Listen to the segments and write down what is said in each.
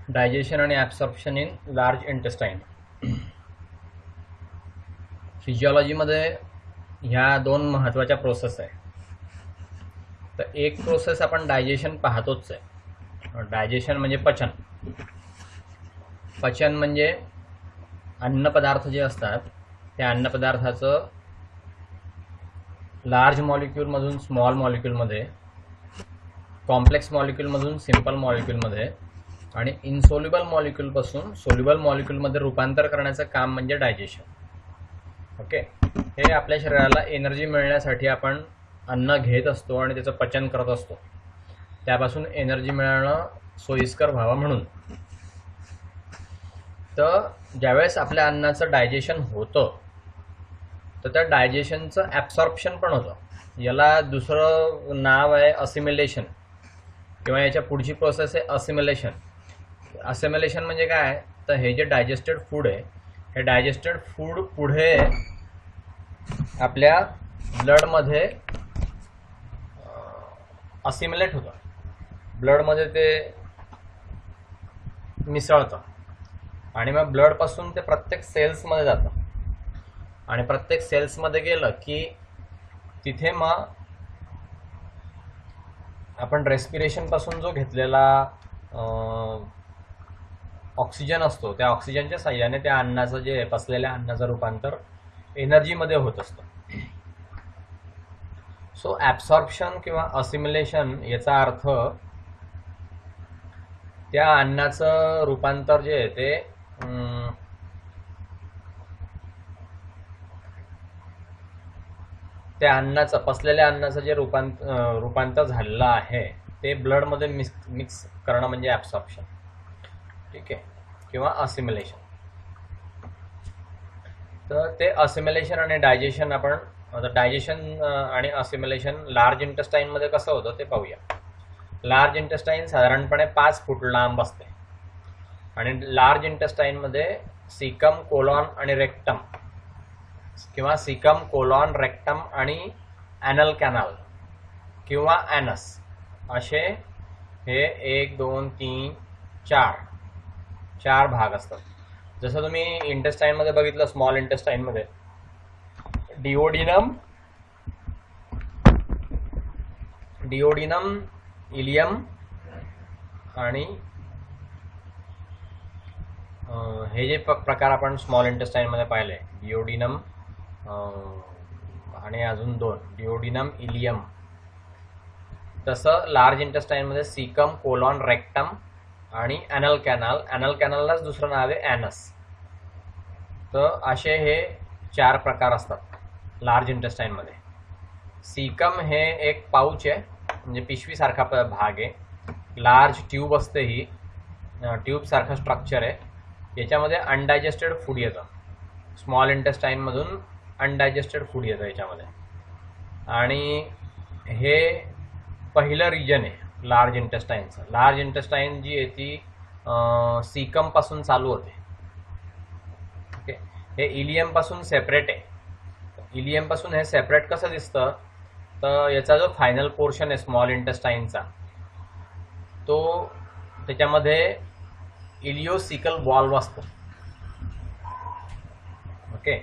Digestion आणि absorption in large intestine. फिजिओलॉजीमध्ये ह्या दोन महत्त्वाच्या प्रोसेस आहे. तर एक प्रोसेस आपण डायजेशन पाहतोच आहे. डायजेशन म्हणजे पचन. पचन म्हणजे अन्नपदार्थ जे असतात त्या अन्नपदार्थाचं लार्ज मॉलिक्यूलमधून स्मॉल मॉलिक्यूलमध्ये, कॉम्प्लेक्स मॉलिक्यूलमधून सिम्पल मॉलिक्यूलमध्ये आणि इनसोल्युबल मॉलिक्यूलपासून सोल्युबल मॉलिक्यूलमध्ये रूपांतर करण्याचं काम म्हणजे डायजेशन. ओके, हे आपल्या शरीराला एनर्जी मिळण्यासाठी आपण अन्न घेत असतो आणि त्याचं पचन करत असतो, त्यापासून एनर्जी मिळणं सोयीस्कर व्हावं म्हणून. तर ज्यावेळेस आपल्या अन्नाचं डायजेशन होतं तर त्या डायजेशनचं ॲब्सॉर्प्शन पण होतं. याला दुसरं नाव आहे असिमिलेशन, किंवा याच्या पुढची प्रोसेस आहे असिमिलेशन. असिमिलेशन म्हणजे काय, तर हे जे डायजेस्टेड फूड आहे हे डायजेस्टेड फूड पुढे आपल्या ब्लडमध्ये असिमिलेट होतं, ब्लडमध्ये ते मिसळतं आणि मग ब्लडपासून ते प्रत्येक सेल्समध्ये जातं. आणि प्रत्येक सेल्समध्ये गेलं की तिथे मग आपण रेस्पिरेशनपासून जो घेतलेला ऑक्सिजन असतो त्या ऑक्सिजनच्या साह्याने त्या अन्नाचं जे पचलेल्या अन्नाचं रूपांतर एनर्जीमध्ये होत असतं. सो ॲब्सॉर्प्शन किंवा असिमिलेशन याचा अर्थ त्या अन्नाचं रूपांतर जे आहे ते त्या अन्नाचं, पचलेल्या अन्नाचं जे रूपांतर झालेलं आहे ते ब्लडमध्ये मिक्स करणं म्हणजे ॲब्सॉर्प्शन. ठीक आहे, किंवा असिमिलेशन. तर ते असिमिलेशन आणि डायजेशन आपण आता डायजेशन आणि असिमिलेशन लार्ज इंटेस्टाईनमध्ये कसं होतं ते पाहूया. लार्ज इंटेस्टाईन साधारणपणे 5 फूट लांब असते आणि लार्ज इंटेस्टाईनमध्ये सीकम, कोलॉन आणि रेक्टम किंवा सीकम, कोलॉन, रेक्टम आणि ॲनल कॅनल किंवा ॲनस असे हे 1, 2, 3, 4 भाग असतात. जसं तुम्ही इंटेस्टाईनमध्ये बघितलं, स्मॉल इंटेस्टाईनमध्ये डिओडिनम, इलियम आणि हे जे प्रकार आपण स्मॉल इंटेस्टाईनमध्ये पाहिले, डिओडिनम आणि अजून 2 डिओडिनम, इलियम, तसं लार्ज इंटेस्टाईनमध्ये सीकम, कोलॉन, रेक्टम आणि ॲनल कॅनल. ॲनल कॅनललाच दुसरं नाव आहे ॲनस. तर असे हे 4 प्रकार असतात लार्ज इंटेस्टाईनमध्ये. सीकम हे एक पाऊच आहे, म्हणजे पिशवीसारखा भाग आहे. लार्ज ट्यूब असते, ही ट्यूबसारखं स्ट्रक्चर आहे. याच्यामध्ये अनडायजेस्टेड फूड येतं. स्मॉल इंटेस्टाईनमधून अनडायजेस्टेड फूड येतं याच्यामध्ये. आणि हे पहिलं रिजन आहे लार्ज इंटेस्टाईनचं. लार्ज इंटेस्टाईन जी आहे ती सीकमपासून चालू होते. ओके, हे इलियमपासून सेपरेट आहे. इलियमपासून हे सेपरेट कसं दिसतं, तर याचा जो फायनल पोर्शन आहे स्मॉल इंटेस्टाईनचा, तो त्याच्यामध्ये इलिओसिकल वॉल्व असतो. ओके,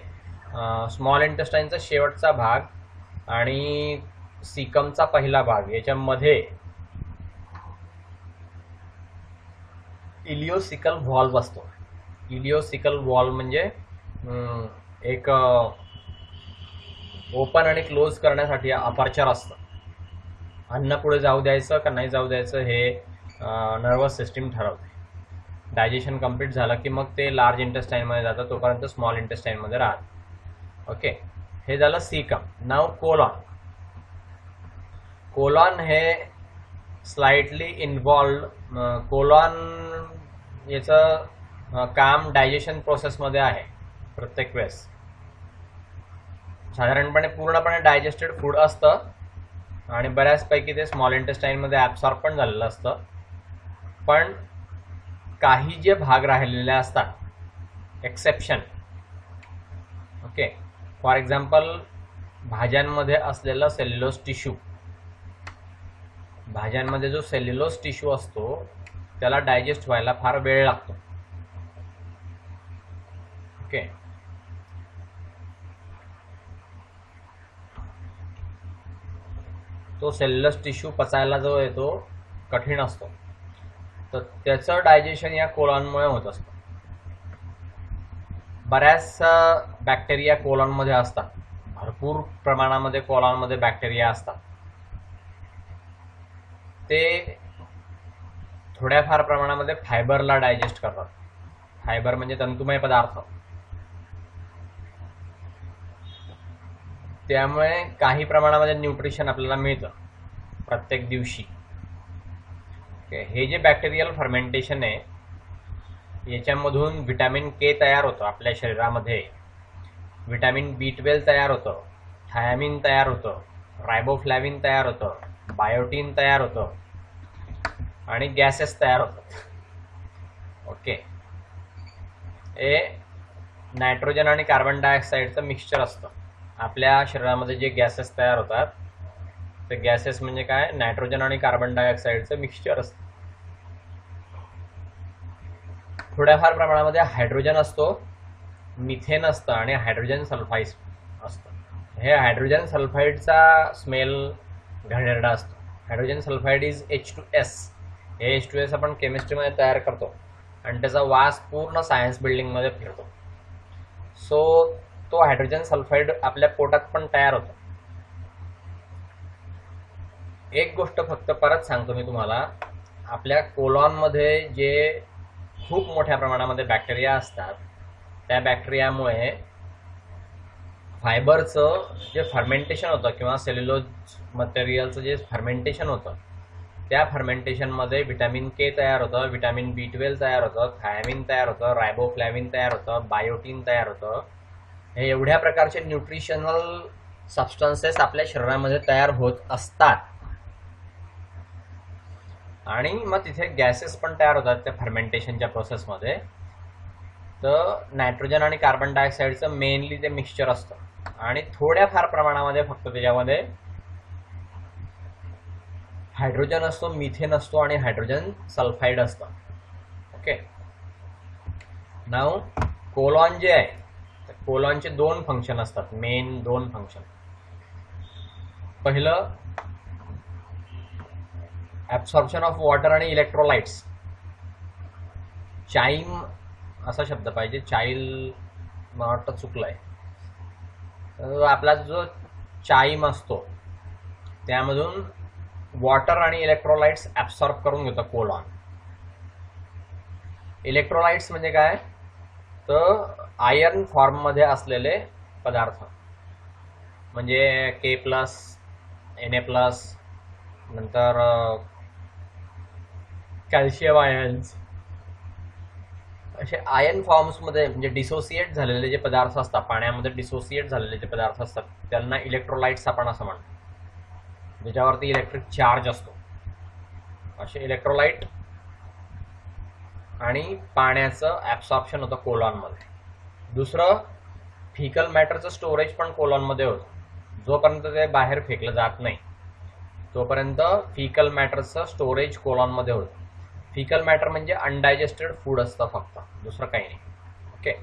स्मॉल इंटेस्टाईनचा शेवटचा भाग आणि सीकमचा पहिला भाग याच्यामध्ये इलिओसिकल व्हॉल्व असतो. इलिओसिकल व्हॉल्व म्हणजे एक ओपन आणि क्लोज करण्यासाठी अपर्चर असतं. अन्न पुढे जाऊ द्यायचं का नाही जाऊ द्यायचं हे नर्वस सिस्टीम ठरवते. डायजेशन कंप्लीट झालं की मग ते लार्ज इंटेस्टाईनमध्ये जातं, तोपर्यंत स्मॉल इंटेस्टाईनमध्ये राहतं. ओके, हे झालं सीकम. नाव कोलॉन. कोलॉन हे स्लाइटली इन्व्हॉल्व. कोलॉन याचं काम डायजेशन प्रोसेसमध्ये आहे प्रत्येक वेळेस. साधारणपणे पूर्णपणे डायजेस्टेड फूड असतं आणि बऱ्याचपैकी ते स्मॉल इंटेस्टाईनमध्ये ॲब्सॉर्ब पण झालेलं असतं. पण काही जे भाग राहिलेले असतात, एक्सेप्शन. ओके, फॉर एक्झाम्पल भाज्यांमध्ये असलेला सेल्युलोज टिश्यू. भाज्यांमध्ये जो सेल्युलोज टिश्यू असतो त्याला डायजेस्ट व्हायला फार वेळ लागतो. ओके. तो सेल्युलस टिश्यू पचायला जो आहे तो कठीण असतो, तर त्याचं डायजेशन या कोलॉनमुळे होत असतं. बऱ्याच बॅक्टेरिया कोलॉनमध्ये असतात, भरपूर प्रमाणामध्ये कोलॉनमध्ये बॅक्टेरिया असतात. ते थोड्याफार प्रमाणामध्ये फायबरला डायजेस्ट करतात. फायबर म्हणजे तंतुमय पदार्थ. त्यामुळे काही प्रमाणामध्ये न्यूट्रिशन आपल्याला मिळतं प्रत्येक दिवशी. हे जे बॅक्टेरियल फर्मेंटेशन आहे, याच्यामधून व्हिटॅमिन के तयार होतं आपल्या शरीरामध्ये, व्हिटॅमिन B12 तयार होतं, थायमिन तयार होतं, रायबोफ्लॅविन तयार होतं, बायोटीन तयार होतं आणि गॅसेस तयार होतात. ओके. हे नायट्रोजन आणि कार्बन डायऑक्साईडचं मिक्सचर असतं. आपल्या शरीरामध्ये जे गॅसेस तयार होतात ते गॅसेस म्हणजे काय, नायट्रोजन आणि कार्बन डायऑक्साईडचं मिक्सचर असतं. थोड्याफार प्रमाणामध्ये हायड्रोजन असतो, मिथेन असतं आणि हायड्रोजन सल्फाईड असतं. हे हायड्रोजन सल्फाईडचा स्मेल घाणेरडा असतो. Hydrogen sulphide is H2S. हे H2S आपण केमिस्ट्रीमध्ये तयार करतो आणि त्याचा वास पूर्ण सायन्स बिल्डिंगमध्ये फिरतो. सो तो हायड्रोजन सल्फाईड आपल्या पोटात पण तयार होतो. एक गोष्ट फक्त परत सांगतो मी तुम्हाला, आपल्या कोलॉनमध्ये जे खूप मोठ्या प्रमाणामध्ये बॅक्टेरिया असतात, त्या बॅक्टेरियामुळे फायबरचं जे फर्मेंटेशन होतं किंवा सेल्युलोज मटेरियलचं जे फर्मेंटेशन होतं, त्या फर्मेंटेशनमध्ये व्हिटॅमिन के तयार होतं, व्हिटॅमिन B12 तयार होतं, थायमिन तयार होतं, रायबोफ्लॅविन तयार होतं, बायोटीन तयार होतं. हे एवढ्या प्रकारचे न्यूट्रिशनल सबस्टन्सेस आपल्या शरीरामध्ये तयार होत असतात. आणि मग तिथे गॅसेस पण तयार होतात त्या फर्मेंटेशनच्या प्रोसेसमध्ये. तर नायट्रोजन आणि कार्बन डायऑक्साईडचं मेनली ते मिक्सचर असतं आणि थोड्याफार प्रमाणामध्ये फक्त त्याच्यामध्ये हायड्रोजन असतो, मिथेन असतो आणि हायड्रोजन सल्फाईड असतं. ओके. नाव कोलॉन जे आहे, कोलॉनचे दोन फंक्शन असतात, मेन दोन फंक्शन. पहिलं ॲब्सॉर्प्शन ऑफ वॉटर आणि इलेक्ट्रोलाइट्स. चाईम असा शब्द पाहिजे, चाईल मला वाटतं चुकलंय. आपला जो चाईम असतो त्यामधून वॉटर आणि इलेक्ट्रोलाइट्स ॲब्सॉर्ब करून घेतो कोलॉन. इलेक्ट्रोलाइट्स म्हणजे काय, तर आयर्न फॉर्ममध्ये असलेले पदार्थ, म्हणजे K+, Na+, नंतर कॅल्शियम आयन्स, असे आयर्न फॉर्म्समध्ये म्हणजे डिसोसिएट झालेले जे पदार्थ असतात, पाण्यामध्ये डिसोसिएट झालेले जे पदार्थ असतात त्यांना इलेक्ट्रोलाइट्स आपण असं म्हणतो, ज्याच्यावरती इलेक्ट्रिक चार्ज असतो. असे इलेक्ट्रोलाइट आणि पाण्याचं ॲब्सॉर्प्शन होतं कोलॉनमध्ये. दुसरं, फिकल मॅटरचं स्टोरेज पण कोलॉनमध्ये होतं. जोपर्यंत ते बाहेर फेकलं जात नाही तोपर्यंत फिकल मॅटरचं स्टोरेज कोलॉनमध्ये होतं. फिकल मॅटर म्हणजे अनडायजेस्टेड फूड असतं फक्त, दुसरं काही नाही. ओके.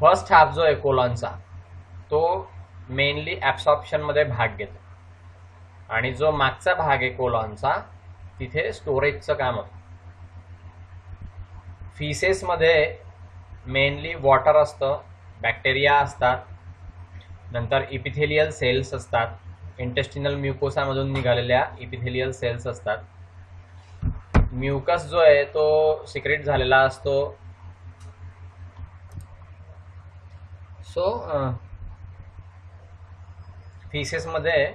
फर्स्ट हाफ जो आहे कोलॉनचा तो मेनली ॲब्सॉर्प्शनमध्ये भाग घेतो आणि जो मागचा भाग आहे कोलॉनचा तिथे स्टोरेजचं काम होतं. फिसेसमध्ये मेनली वॉटर असतं, बॅक्टेरिया असतात, नंतर इपिथेलियल सेल्स असतात, इंटेस्टिनल म्युकोसामधून निघालेल्या इपिथेलियल सेल्स असतात. म्युकस जो आहे तो सिक्रेट झालेला असतो. सो फिसेसमध्ये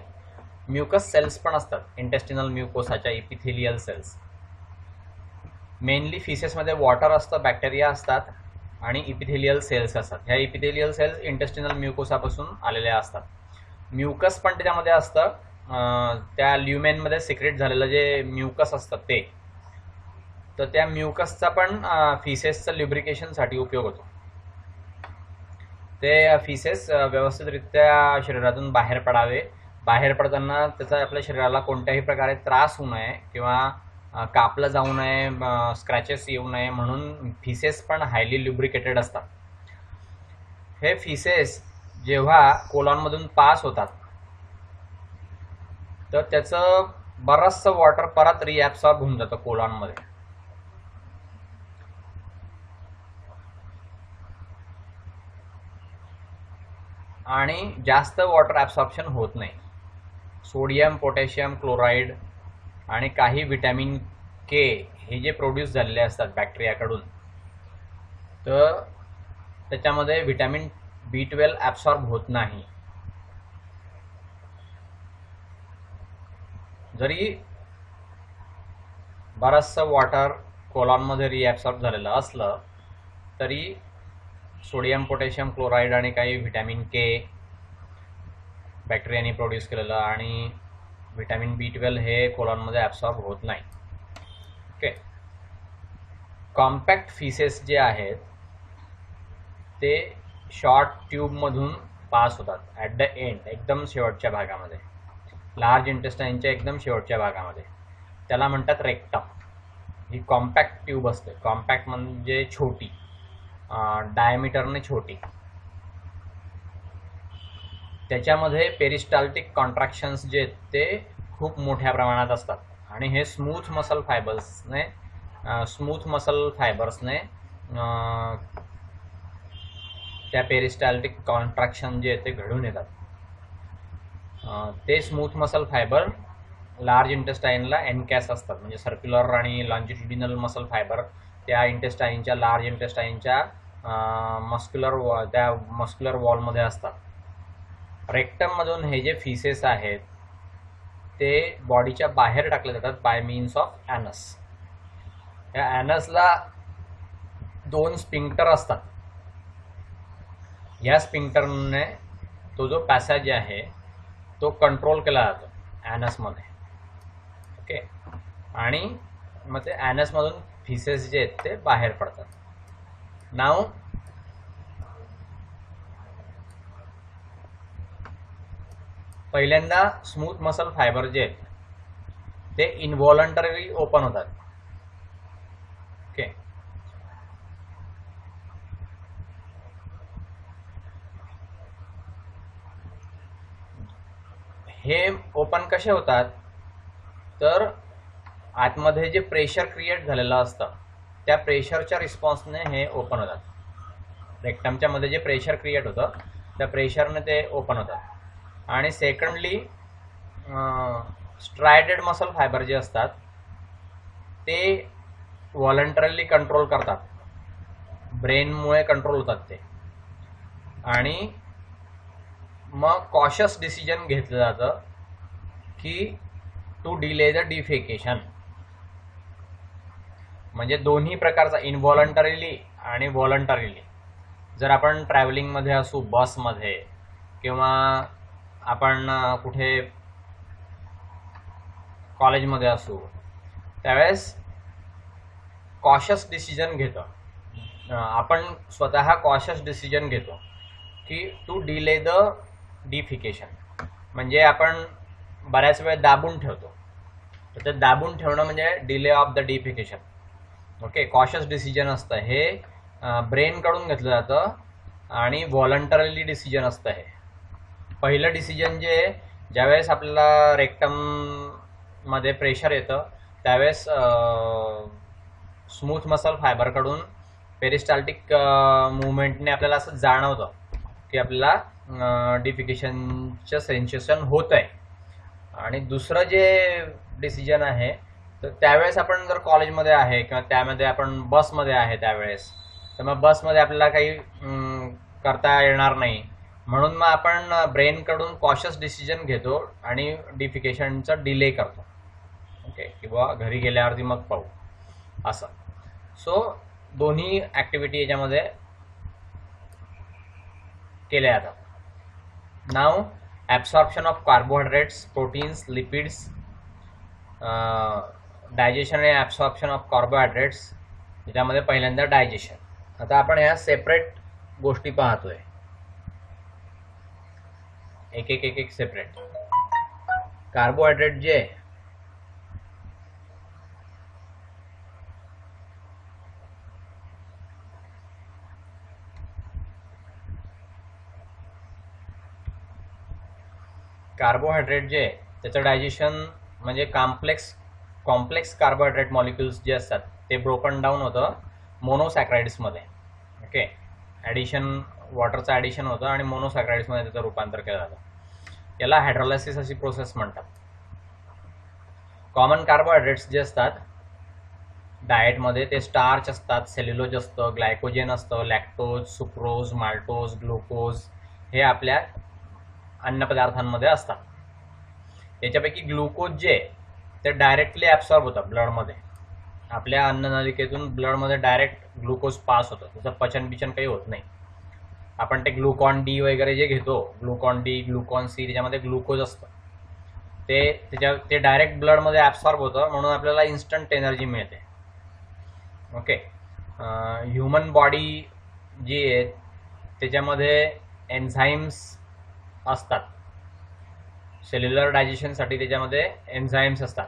म्युकस सेल्स पण असतात, इंटेस्टिनल म्युकोसाच्या इपिथेलियल सेल्स. मेनली फिसेसमध्ये वॉटर असतं, बॅक्टेरिया असतात आणि इपिथेलियल सेल्स असतात. ह्या इपिथेलियल सेल्स इंटेस्टिनल म्युकोसापासून आलेल्या असतात. म्युकस पण त्याच्यामध्ये असतं, त्या ल्युमेनमध्ये सिक्रेट झालेलं जे म्युकस असतं ते. तर त्या म्युकसचा पण फिसेसचं ल्युब्रिकेशनसाठी उपयोग होतो. ते फिसेस व्यवस्थितरित्या शरीरातून बाहेर पडावे, बाहेर पडताना त्याचा आपल्या शरीराला कोणत्याही प्रकारे त्रास होऊ नये किंवा कापलं जाऊ नये, स्क्रॅचेस येऊ नये म्हणून फिसेस पण हायली ल्युब्रिकेटेड असतात. हे फिसेस जेव्हा कोलॉनमधून पास होतात तर त्याचं बरंचसं वॉटर परत रिॲब्सॉर्ब होऊन जातं कोलॉनमध्ये. आणि जास्त वॉटर ॲब्सॉर्प्शन होत नाही. सोडियम, पोटॅशियम क्लोराईड आणि काही व्हिटॅमिन के हे जे प्रोड्यूस झालेले असतात बॅक्टेरियाकडून, तर त्याच्यामध्ये व्हिटॅमिन B12 ॲब्सॉर्ब होत नाही. जरी बरंचसं वॉटर कोलॉनमध्ये रिॲब्सॉर्ब झालेलं असलं तरी सोडियम, पोटॅशियम क्लोराईड आणि काही व्हिटॅमिन के बॅक्टेरियाने प्रोड्यूस केलेलं आणि व्हिटॅमिन B12 हे कोलॉनमध्ये ॲब्सॉर्ब होत नाही. ओके. कॉम्पॅक्ट फिसेस जे आहेत ते शॉर्ट ट्यूबमधून पास होतात ॲट द एंड, एकदम शेवटच्या भागामध्ये, लार्ज इंटेस्टाईनच्या एकदम शेवटच्या भागामध्ये. त्याला म्हणतात रेक्टम. ही कॉम्पॅक्ट ट्यूब असते. कॉम्पॅक्ट म्हणजे छोटी, डायमीटरने छोटी. त्याच्यामध्ये पेरिस्टाल्टिक कॉन्ट्रॅक्शन्स जे आहेत ते खूप मोठ्या प्रमाणात असतात आणि हे स्मूथ मसल फायबर्सने त्या पेरिस्टाल्टिक कॉन्ट्रॅक्शन जे आहेत ते घडून येतात. ते स्मूथ मसल फायबर लार्ज इंटेस्टाईनला एनकॅस असतात, म्हणजे सर्क्युलर आणि लॉन्जिट्युडिनल मसल फायबर त्या इंटेस्टाईनच्या, लार्ज इंटेस्टाईनच्या मस्क्युलर वॉलमध्ये असतात. रेक्टममधून हे जे फिसेस आहेत ते बॉडीच्या बाहेर टाकले जातात बाय मीन्स ऑफ ॲनस. या ॲनसला 2 स्पिंक्टर असतात. या स्पिंक्टरने तो जो पॅसेज आहे तो कंट्रोल केला जातो ॲनसमध्ये. ओके. आणि मग ते ॲनसमधून फिसेस जे आहेत ते बाहेर पडतात. नाव पहिल्यांदा स्मूथ मसल फायबर जे आहेत ते इनव्हॉलंटरीली ओपन होतात. ओके. हे ओपन कसे होतात तर आतमध्ये जे प्रेशर क्रिएट झालेलं असतं त्या प्रेशरच्या रिस्पॉन्सने हे ओपन होतात. रेक्टमच्या मध्ये जे प्रेशर क्रिएट होतं त्या प्रेशरने ते ओपन होतात. आणि सेकंडली स्ट्रायडेड मसल फायबर जे असतात ते व्हॉलंटरीली कंट्रोल करतात, ब्रेनमुळे कंट्रोल होतात ते. आणि मग कॉशियस डिसिजन घेतलं जातं की टू डिले द डिफेकेशन. म्हणजे दोन्ही प्रकारचा, इनव्हॉलंटरीली आणि व्हॉलंटरीली. जर आपण ट्रॅव्हलिंगमध्ये असू, बसमध्ये किंवा आपण कुठे कॉलेजमध्ये असू, त्यावेळेस कॉशियस डिसिजन घेतो आपण, स्वतः कॉशियस डिसिजन घेतो की टू डिले द डिफिकेशन. म्हणजे आपण बऱ्याच वेळ दाबून ठेवतो, तर ते दाबून ठेवणं म्हणजे delay of the defecation. Okay. Cautious decision असतं हे, ब्रेनकडून घेतलं जातं आणि व्हॉलंटरीली डिसिजन असतं हे. पहिलं डिसिजन जे ज्यावेळेस आपल्याला रेक्टममध्ये प्रेशर येतं त्यावेळेस स्मूथ मसल फायबरकडून पेरिस्टाल्टिक मुवमेंटने आपल्याला असं जाणवतं की आपल्याला डिफिकेशनचं सेन्सेशन होत आहे. आणि दुसरं जे डिसिजन आहे तर त्यावेळेस आपण जर कॉलेजमध्ये आहे किंवा त्यामध्ये आपण बसमध्ये आहे त्यावेळेस, तर मग बसमध्ये आपल्याला काही करता येणार नाही, म्हणून मग आपण ब्रेनकडून कॉशियस डिसिजन घेतो आणि डिफिकेशनचा डिले करतो. ओके. किंवा घरी गेल्यावरती मग पाहू असं. सो दोन्ही ॲक्टिव्हिटी याच्यामध्ये केल्या जातात. नाव absorption of carbohydrates, proteins, lipids, digestion आणि ॲब्सॉर्प्शन ऑफ कार्बोहायड्रेट्स. याच्यामध्ये पहिल्यांदा डायजेशन. आता आपण ह्या सेपरेट गोष्टी पाहतोय, एक एक सेपरेट. कार्बोहायड्रेट जे कार्बोहायड्रेट जे आहे त्याचं डायजेशन म्हणजे कॉम्प्लेक्स कार्बोहायड्रेट मॉलिक्युल्स जे असतात ते ब्रोकन डाऊन होतं मोनोसॅक्राइड्समध्ये. ओके, ॲडिशन वॉटरचं ॲडिशन होतं आणि मोनोसॅक्राइड्समध्ये त्याचं रूपांतर केलं जातं. याला हायड्रोलायसिस अशी प्रोसेस म्हणतात. कॉमन कार्बोहायड्रेट्स जे असतात डाएटमध्ये ते स्टार्च असतात, सेल्युलोज असतं, ग्लायकोजेन असतं, लॅक्टोज, सुक्रोज, माल्टोज, ग्लुकोज हे आपल्या अन्नपदार्थांमध्ये असतात. याच्यापैकी ग्लुकोज जे आहे ते डायरेक्टली ॲब्सॉर्ब होतं ब्लडमध्ये. आपल्या अन्ननलिकेतून ब्लडमध्ये डायरेक्ट ग्लुकोज पास होतं, त्याचं पचन बिचन काही होत नाही. आपण ते ग्लुकॉन डी वगैरे जे घेतो, ग्लुकॉन डी, ग्लुकॉन सी, त्याच्यामध्ये ग्लुकोज असतं, ते डायरेक्ट ब्लडमध्ये ॲब्सॉर्ब होतं, म्हणून आपल्याला इन्स्टंट एनर्जी मिळते. ओके, ह्युमन बॉडी जी आहे त्याच्यामध्ये एन्झाईम्स असतात. सेल्युलर डायजेशनसाठी त्याच्यामध्ये एन्झाईम्स असतात.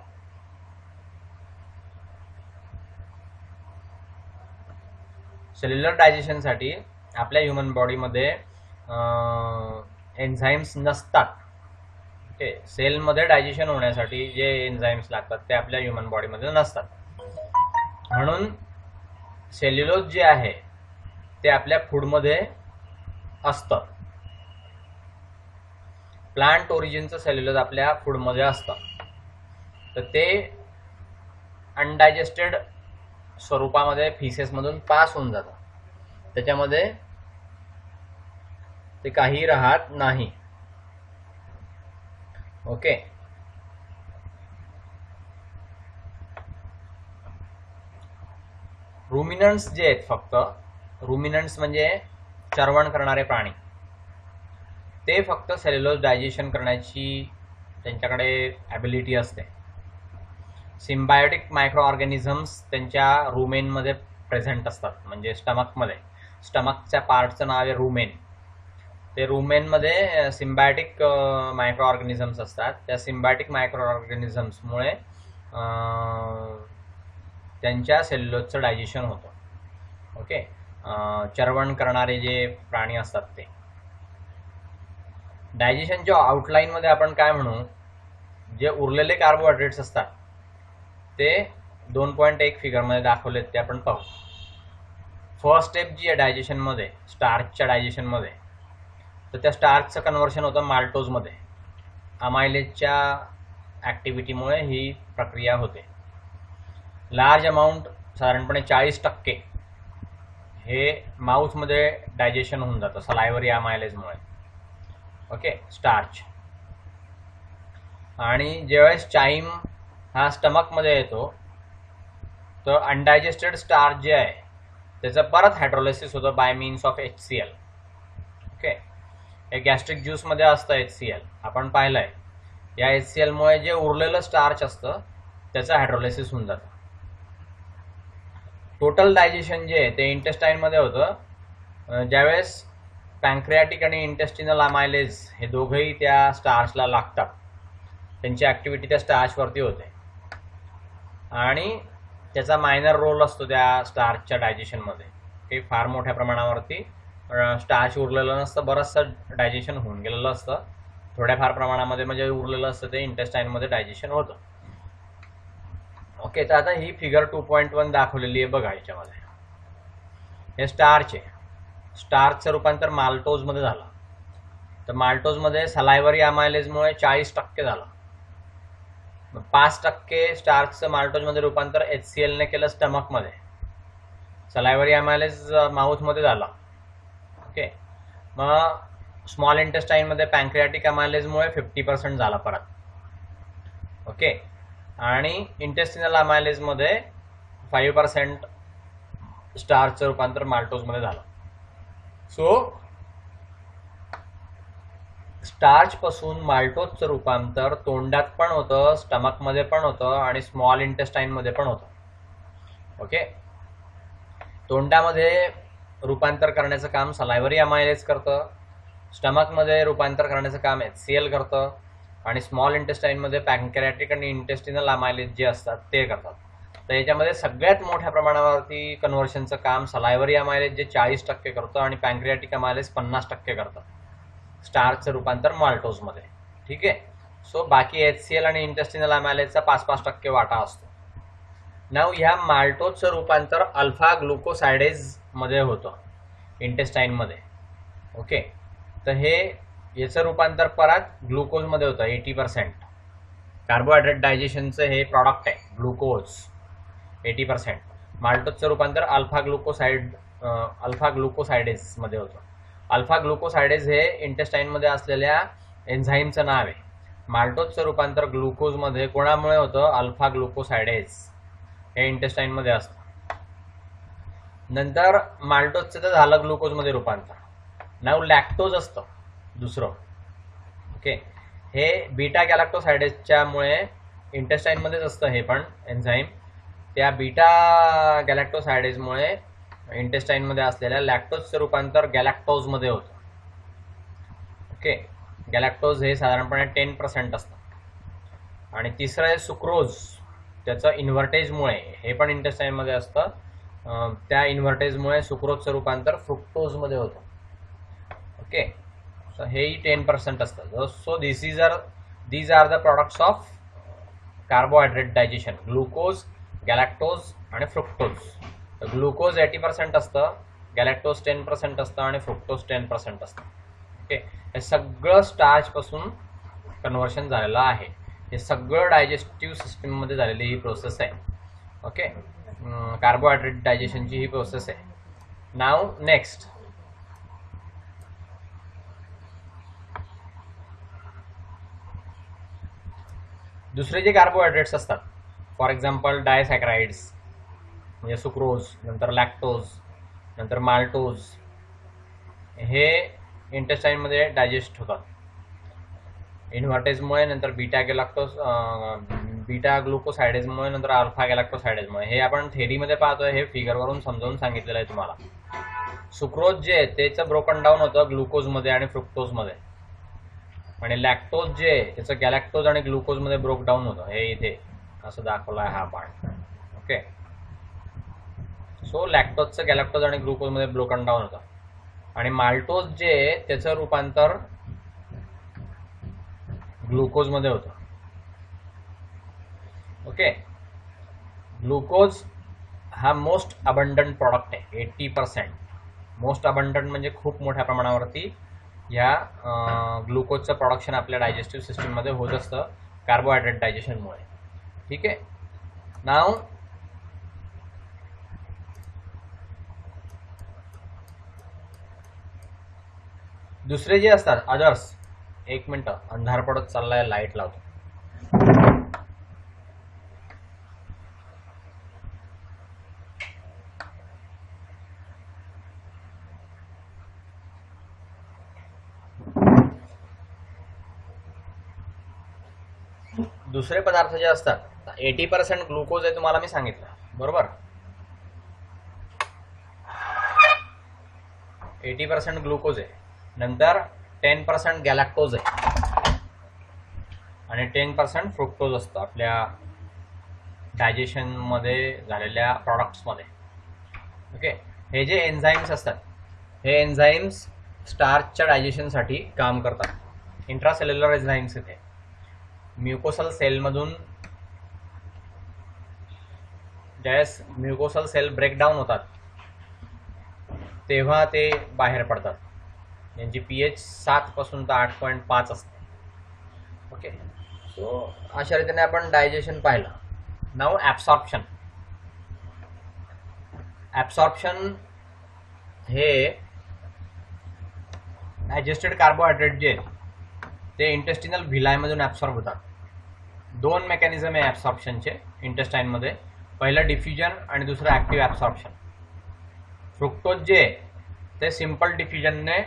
सेल्युलर डायजेशनसाठी आपल्या ह्युमन बॉडीमध्ये एन्झाईम्स नसतात. ओके, सेलमध्ये डायजेशन होण्यासाठी जे एन्झाईम्स लागतात ते आपल्या ह्युमन बॉडीमध्ये नसतात. म्हणून सेल्युलोज जे आहे ते आपल्या फूडमध्ये असतं. प्लांट ओरिजिनचं सेल्युलोज आपल्या फूडमध्ये असतं, तर ते अनडायजेस्टेड स्वरूपामध्ये फिसेसमधून पास होऊन जातं, त्याच्यामध्ये ते काही राहत नाही. ओके, रुमिनंट्स जे आहेत, फक्त रुमिनंट्स म्हणजे चरवण करणारे प्राणी, ते फक्त सेल्युलोज डायजेशन करण्याची त्यांच्याकडे ॲबिलिटी असते. सिम्बायोटिक मायक्रो ऑर्गॅनिझम्स त्यांच्या रुमेनमध्ये प्रेझेंट असतात, म्हणजे स्टमकमध्ये. स्टमकच्या पार्टचं नाव आहे रुमेन. ते रुमेनमध्ये सिम्बायोटिक मायक्रो ऑर्गॅनिझम्स असतात. त्या सिम्बायोटिक मायक्रो ऑर्गॅनिझम्समुळे त्यांच्या सेल्युलोजचं डायजेशन होतं. ओके, चरवण करणारे जे प्राणी असतात ते. डायजेशनच्या आउटलाईनमध्ये आपण काय म्हणू, जे उरलेले कार्बोहायड्रेट्स असतात ते 2.1 फिगरमध्ये दाखवलेत ते आपण पाहू. फर्स्ट स्टेप जी आहे डायजेशनमध्ये, स्टार्चच्या डायजेशनमध्ये, तर त्या स्टार्चचं कन्व्हर्शन होतं माल्टोजमध्ये. अमायलेजच्या ॲक्टिव्हिटीमुळे ही प्रक्रिया होते. लार्ज अमाऊंट, साधारणपणे 40% हे माउथमध्ये डायजेशन होऊन जातं सलायव्हरी अमायलेजमुळे. Okay, starch. आणि ज्यावेळेस चाईम हा स्टमकमध्ये येतो तर अनडायजेस्टेड स्टार्च जे आहे त्याचं परत हायड्रोलायसिस होतं by means of HCl. Okay, हे गॅस्ट्रिक ज्यूसमध्ये असतं HCl, आपण पाहिलं आहे. या HClमुळे जे उरलेलं स्टार्च असतं त्याचं हायड्रोलायसिस होऊन जातं. टोटल डायजेशन जे आहे ते इंटेस्टाईनमध्ये होतं. ज्यावेळेस पॅन्क्रियाटिक आणि इंटेस्टिनल अमायलेज हे दोघंही त्या स्टार्चला लागतात, त्यांची ॲक्टिव्हिटी त्या स्टार्चवरती होते आणि त्याचा मायनर रोल असतो त्या स्टार्चच्या डायजेशनमध्ये. ते फार मोठ्या प्रमाणावरती स्टार्च उरलेलं नसतं, बरंचसं डायजेशन होऊन गेलेलं असतं. थोड्याफार प्रमाणामध्ये म्हणजे उरलेलं असतं ते इंटेस्टाईनमध्ये डायजेशन होतं. ओके, तर आता ही फिगर 2.1 दाखवलेली आहे बघा. याच्यामध्ये हे स्टार्च आहे. स्टार्चचं रूपांतर माल्टोजमध्ये झालं. तर माल्टोजमध्ये सलायव्हरी अमायलेजमुळे 40% झालं. 5% स्टार्चचं माल्टोजमध्ये रूपांतर HClने केलं स्टमकमध्ये. सलायव्हरी अमायलेज माउथमध्ये झाला. ओके, मग स्मॉल इंटेस्टाईनमध्ये पॅन्क्रियाटिक अमायलेजमुळे 50% झाला परत. ओके, आणि इंटेस्टिनल अमायलेजमध्ये 5% स्टार्चचं रूपांतर माल्टोजमध्ये झालं. सो स्टार्च पासून माल्टोजचं रूपांतर तोंडात पण होतं, स्टमकमध्ये पण होतं आणि स्मॉल इंटेस्टाईनमध्ये पण होतं. ओके, तोंडामध्ये रूपांतर करण्याचं काम सलायव्हरी अमायलेज करतं, स्टमकमध्ये रूपांतर करण्याचं काम HCl करतं आणि स्मॉल इंटेस्टाईनमध्ये पॅन्क्रियाटिक आणि इंटेस्टिनल अमायलेज जे असतात ते करतात. तर याच्यामध्ये सगळ्यात मोठ्या प्रमाणावरती कन्व्हर्शनचं काम सलायव्हरी अमायलेज जे 40% करतं आणि पॅन्क्रियाटिक अमायलेज 50% करतं स्टार्चचं रूपांतर माल्टोजमध्ये. ठीक आहे. सो बाकी HCl आणि इंटेस्टिनल अमायलेजचा 5-5% वाटा असतो. नाव ह्या माल्टोजचं रूपांतर अल्फा ग्लुकोसायडेज मध्ये होतं इंटेस्टाईनमध्ये. ओके, तर हे याचं रूपांतर परत ग्लुकोजमध्ये होतं 80%. कार्बोहायड्रेट डायजेशनचं हे प्रॉडक्ट आहे ग्लुकोज 80%. माल्टोजचं रूपांतर अल्फा ग्लुकोसायडेज मध्ये होतं. अल्फा ग्लुकोसायडेज हे इंटेस्टाईनमध्ये असलेल्या एन्झाईमचं नाव आहे. माल्टोजचं रूपांतर ग्लुकोजमध्ये कोणामुळे होतं? अल्फा ग्लुकोसायडेज हे इंटेस्टाईनमध्ये असतं. नंतर माल्टोजचं तर झालं ग्लुकोजमध्ये रूपांतर. नाव लॅक्टोज असतं दुसरं. ओके, हे बीटा गॅलॅक्टोसायडेजच्या मुळे इंटेस्टाईनमध्येच असतं हे पण एन्झाईम. त्या बीटा गॅलॅक्टोसायडेजमुळे इंटेस्टाईनमध्ये असलेल्या लॅक्टोजचं रूपांतर गॅलॅक्टोजमध्ये होतं. ओके, गॅलॅक्टोज हे साधारणपणे 10% असतं. आणि तिसरं आहे सुक्रोज. त्याचं इन्व्हर्टेजमुळे, हे पण इंटेस्टाईनमध्ये असतं, त्या इन्व्हर्टेजमुळे सुक्रोजचं रूपांतर फ्रुक्टोजमध्ये होतं. ओके, सो हेही 10% असतं. So these are the products of carbohydrate digestion: glucose, galactose आणि फ्रुक्टोज. ग्लुकोज 80% असतं, गॅलॅक्टोज 10% असतं आणि फ्रुक्टोज 10% असतं. ओके, हे सगळं स्टार्चपासून कन्व्हर्शन झालेलं आहे. हे सगळं डायजेस्टिव्ह सिस्टीममध्ये झालेली ही प्रोसेस आहे. ओके, कार्बोहायड्रेट डायजेशनची ही प्रोसेस आहे. नाव नेक्स्ट, दुसरे जे कार्बोहायड्रेट्स असतात, फॉर एक्झाम्पल डायसॅक्राइड्स म्हणजे सुक्रोज, नंतर लॅक्टोज, नंतर माल्टोज, हे इंटेस्टाईनमध्ये डायजेस्ट होतात इन्व्हर्टेजमुळे, नंतर बीटा ग्लुकोसायडेजमुळे, नंतर अल्फा गॅलॅक्टोसायडेजमुळे. हे आपण थेरीमध्ये पाहतोय, हे फिगरवरून समजावून सांगितलेलं आहे तुम्हाला. सुक्रोज जे आहे त्याचं ब्रोकन डाऊन होतं ग्लुकोजमध्ये आणि फ्रुक्टोजमध्ये, आणि लॅक्टोज जे आहे त्याचं गॅलॅक्टोज आणि ग्लुकोजमध्ये ब्रोक डाऊन होतं. हे इथे असं दाखवलं आहे हा पार्ट. ओके, सो लॅक्टोजचं गॅलॅक्टोज आणि ग्लुकोजमध्ये ब्रोकन डाऊन होतं. आणि माल्टोज जे आहे त्याचं रूपांतर ग्लुकोजमध्ये होतं. ओके, ग्लुकोज हा मोस्ट अबंडंट प्रॉडक्ट आहे. 80% मोस्ट अबंडंट म्हणजे खूप मोठ्या प्रमाणावरती या ग्लुकोजचं प्रोडक्शन आपल्या डायजेस्टिव्ह सिस्टीममध्ये होत असतं कार्बोहायड्रेट डायजेशनमुळे. ठीक आहे. नाव दुसरे जे असतात अदर्स, एक मिनिट अंधार पडत चाललाय, लाईट लावतो. दुसरे पदार्थ जे असतात, 80% ग्लुकोज आहे तुम्हाला मी सांगितलं, बरोबर. 80% ग्लुकोज आहे, नंतर 10% गॅलॅक्टोज आहे आणि 10% फ्रुक्टोज असतं आपल्या डायजेशनमध्ये झालेल्या प्रॉडक्ट्समध्ये. ओके, हे जे एन्झाईम्स असतात, हे एन्झाईम्स स्टार्चच्या डायजेशनसाठी काम करतात. इंट्रासेल्युलर एन्झाईम्स इथे म्युकोसल सेलमधून ज्यावेळेस म्युकोसल सेल ब्रेकडाऊन होतात तेव्हा ते बाहेर पडतात. यांची pH 7 पासून तर 8.5 असते. ओके, सो अशा रीतीने आपण डायजेशन पाहिलं. नाव ॲब्सॉर्प्शन. ॲब्सॉर्प्शन हे डायजेस्टेड कार्बोहायड्रेट जे ते इंटेस्टिनल व्हिलायमधून ॲब्सॉर्ब होतात. 2 मेकॅनिझम आहे ॲब्सॉर्प्शनचे इंटेस्टाईनमध्ये. पहिलं डिफ्युजन आणि दुसरं ॲक्टिव्ह ॲब्सॉर्प्शन. फ्रुक्टोज जे ते सिंपल डिफ्युजनने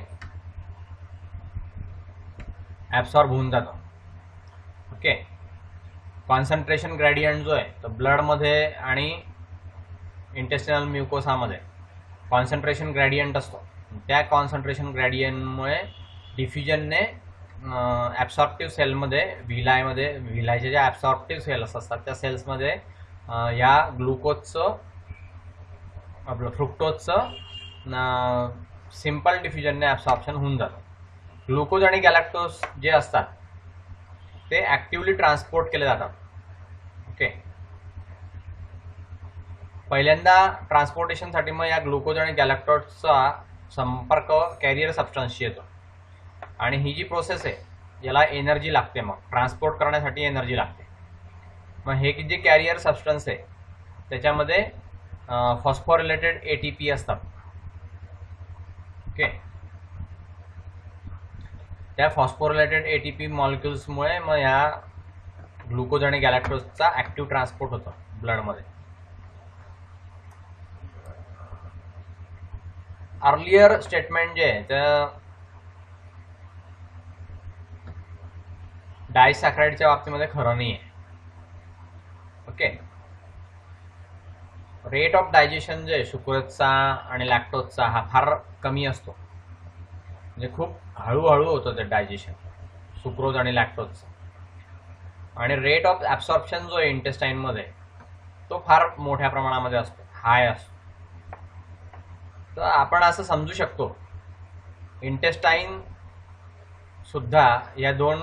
ॲब्सॉर्ब होऊन जातं. ओके, कॉन्सन्ट्रेशन ग्रेडियंट जो आहे तो ब्लडमध्ये आणि इंटेस्टिनल म्युकोसामध्ये कॉन्सन्ट्रेशन ग्रेडियंट असतो. त्या कॉन्सन्ट्रेशन ग्रेडियंटमुळे डिफ्युजनने ॲब्सॉर्प्टिव्ह सेलमध्ये व्हिलायचे ज्या ॲब्सॉर्प्टिव्ह सेल्स असतात त्या सेल्समध्ये या ग्लुकोजचं आपलं फ्रुक्टोजचं सिंपल डिफ्युजनने ॲब्सॉर्प्शन होऊन जातं. ग्लुकोज आणि गॅलॅक्टोज जे असतात ते ऍक्टिव्हली ट्रान्सपोर्ट केले जातात. ओके, पहिल्यांदा ट्रान्सपोर्टेशनसाठी मग या ग्लुकोज आणि गॅलॅक्टोजचा संपर्क कॅरियर सबस्टन्सशी येतो आणि ही जी प्रोसेस आहे याला एनर्जी लागते. मग ट्रान्सपोर्ट करण्यासाठी एनर्जी लागते. मग हे जे कॅरियर सबस्टन्स आहे त्याच्यामध्ये फॉस्फोरिलेटेड ATP असतात. ओके, त्या फॉस्फोरिलेटेड ATP मॉलिक्युल्समुळे मग ह्या ग्लुकोज आणि गॅलॅक्टोजचा ऍक्टिव्ह ट्रान्सपोर्ट होतो ब्लडमध्ये. अर्लियर स्टेटमेंट जे आहे त्या डायसॅक्राइडच्या बाबतीमध्ये खरं नाही आहे. ओके, रेट ऑफ डायजेशन जे सुक्रोजचा आणि लॅक्टोजचा हा फार कमी असतो. म्हणजे खूप हळूहळू होतं ते डायजेशन सुक्रोज आणि लॅक्टोजचं. आणि रेट ऑफ ॲब्सॉर्प्शन जो आहे इंटेस्टाईनमध्ये तो फार मोठ्या प्रमाणामध्ये असतो, हाय असतो. तर आपण असं समजू शकतो इंटेस्टाईन सुद्धा या दोन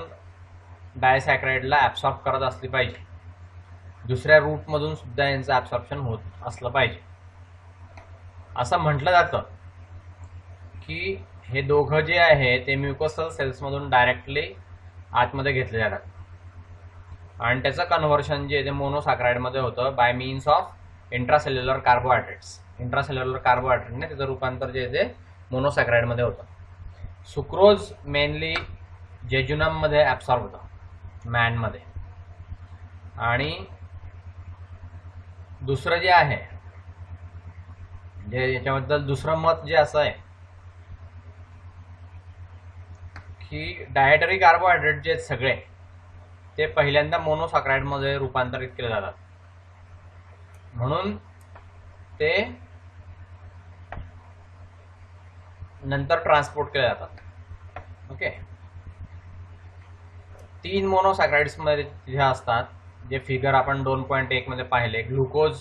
डायसॅक्राइडला ॲब्सॉर्ब करत असली पाहिजे. दुसऱ्या रूटमधून सुद्धा यांचं ॲब्सॉर्प्शन होत असलं पाहिजे. असं म्हटलं जातं की हे दोघं जे आहे ते म्युकोसल सेल्समधून डायरेक्टली आतमध्ये घेतले जातात आणि त्याचं कन्व्हर्शन जे ते मोनोसॅक्राइडमध्ये होतं by means of intracellular carbohydrates. Intracellular कार्बोहायड्रेटने त्याचं रूपांतर जे ते मोनोसॅक्राइडमध्ये होतं. सुक्रोज मेनली जेजुनममध्ये ॲब्सॉर्ब होतं मॅनमध्ये. आणि दुसरं जे आहे जे याच्याबद्दल दुसरं मत जे असं आहे की डायटरी कार्बोहायड्रेट जे सगळे ते पहिल्यांदा मोनोसॅक्राइडमध्ये रूपांतरित केले जातात म्हणून ते नंतर ट्रान्सपोर्ट केले जातात. ओके, 3 मोनोसॅक्राइड्समध्ये तिथे असतात जे फिगर आपण 2.1 मध्ये पाहिले. ग्लुकोज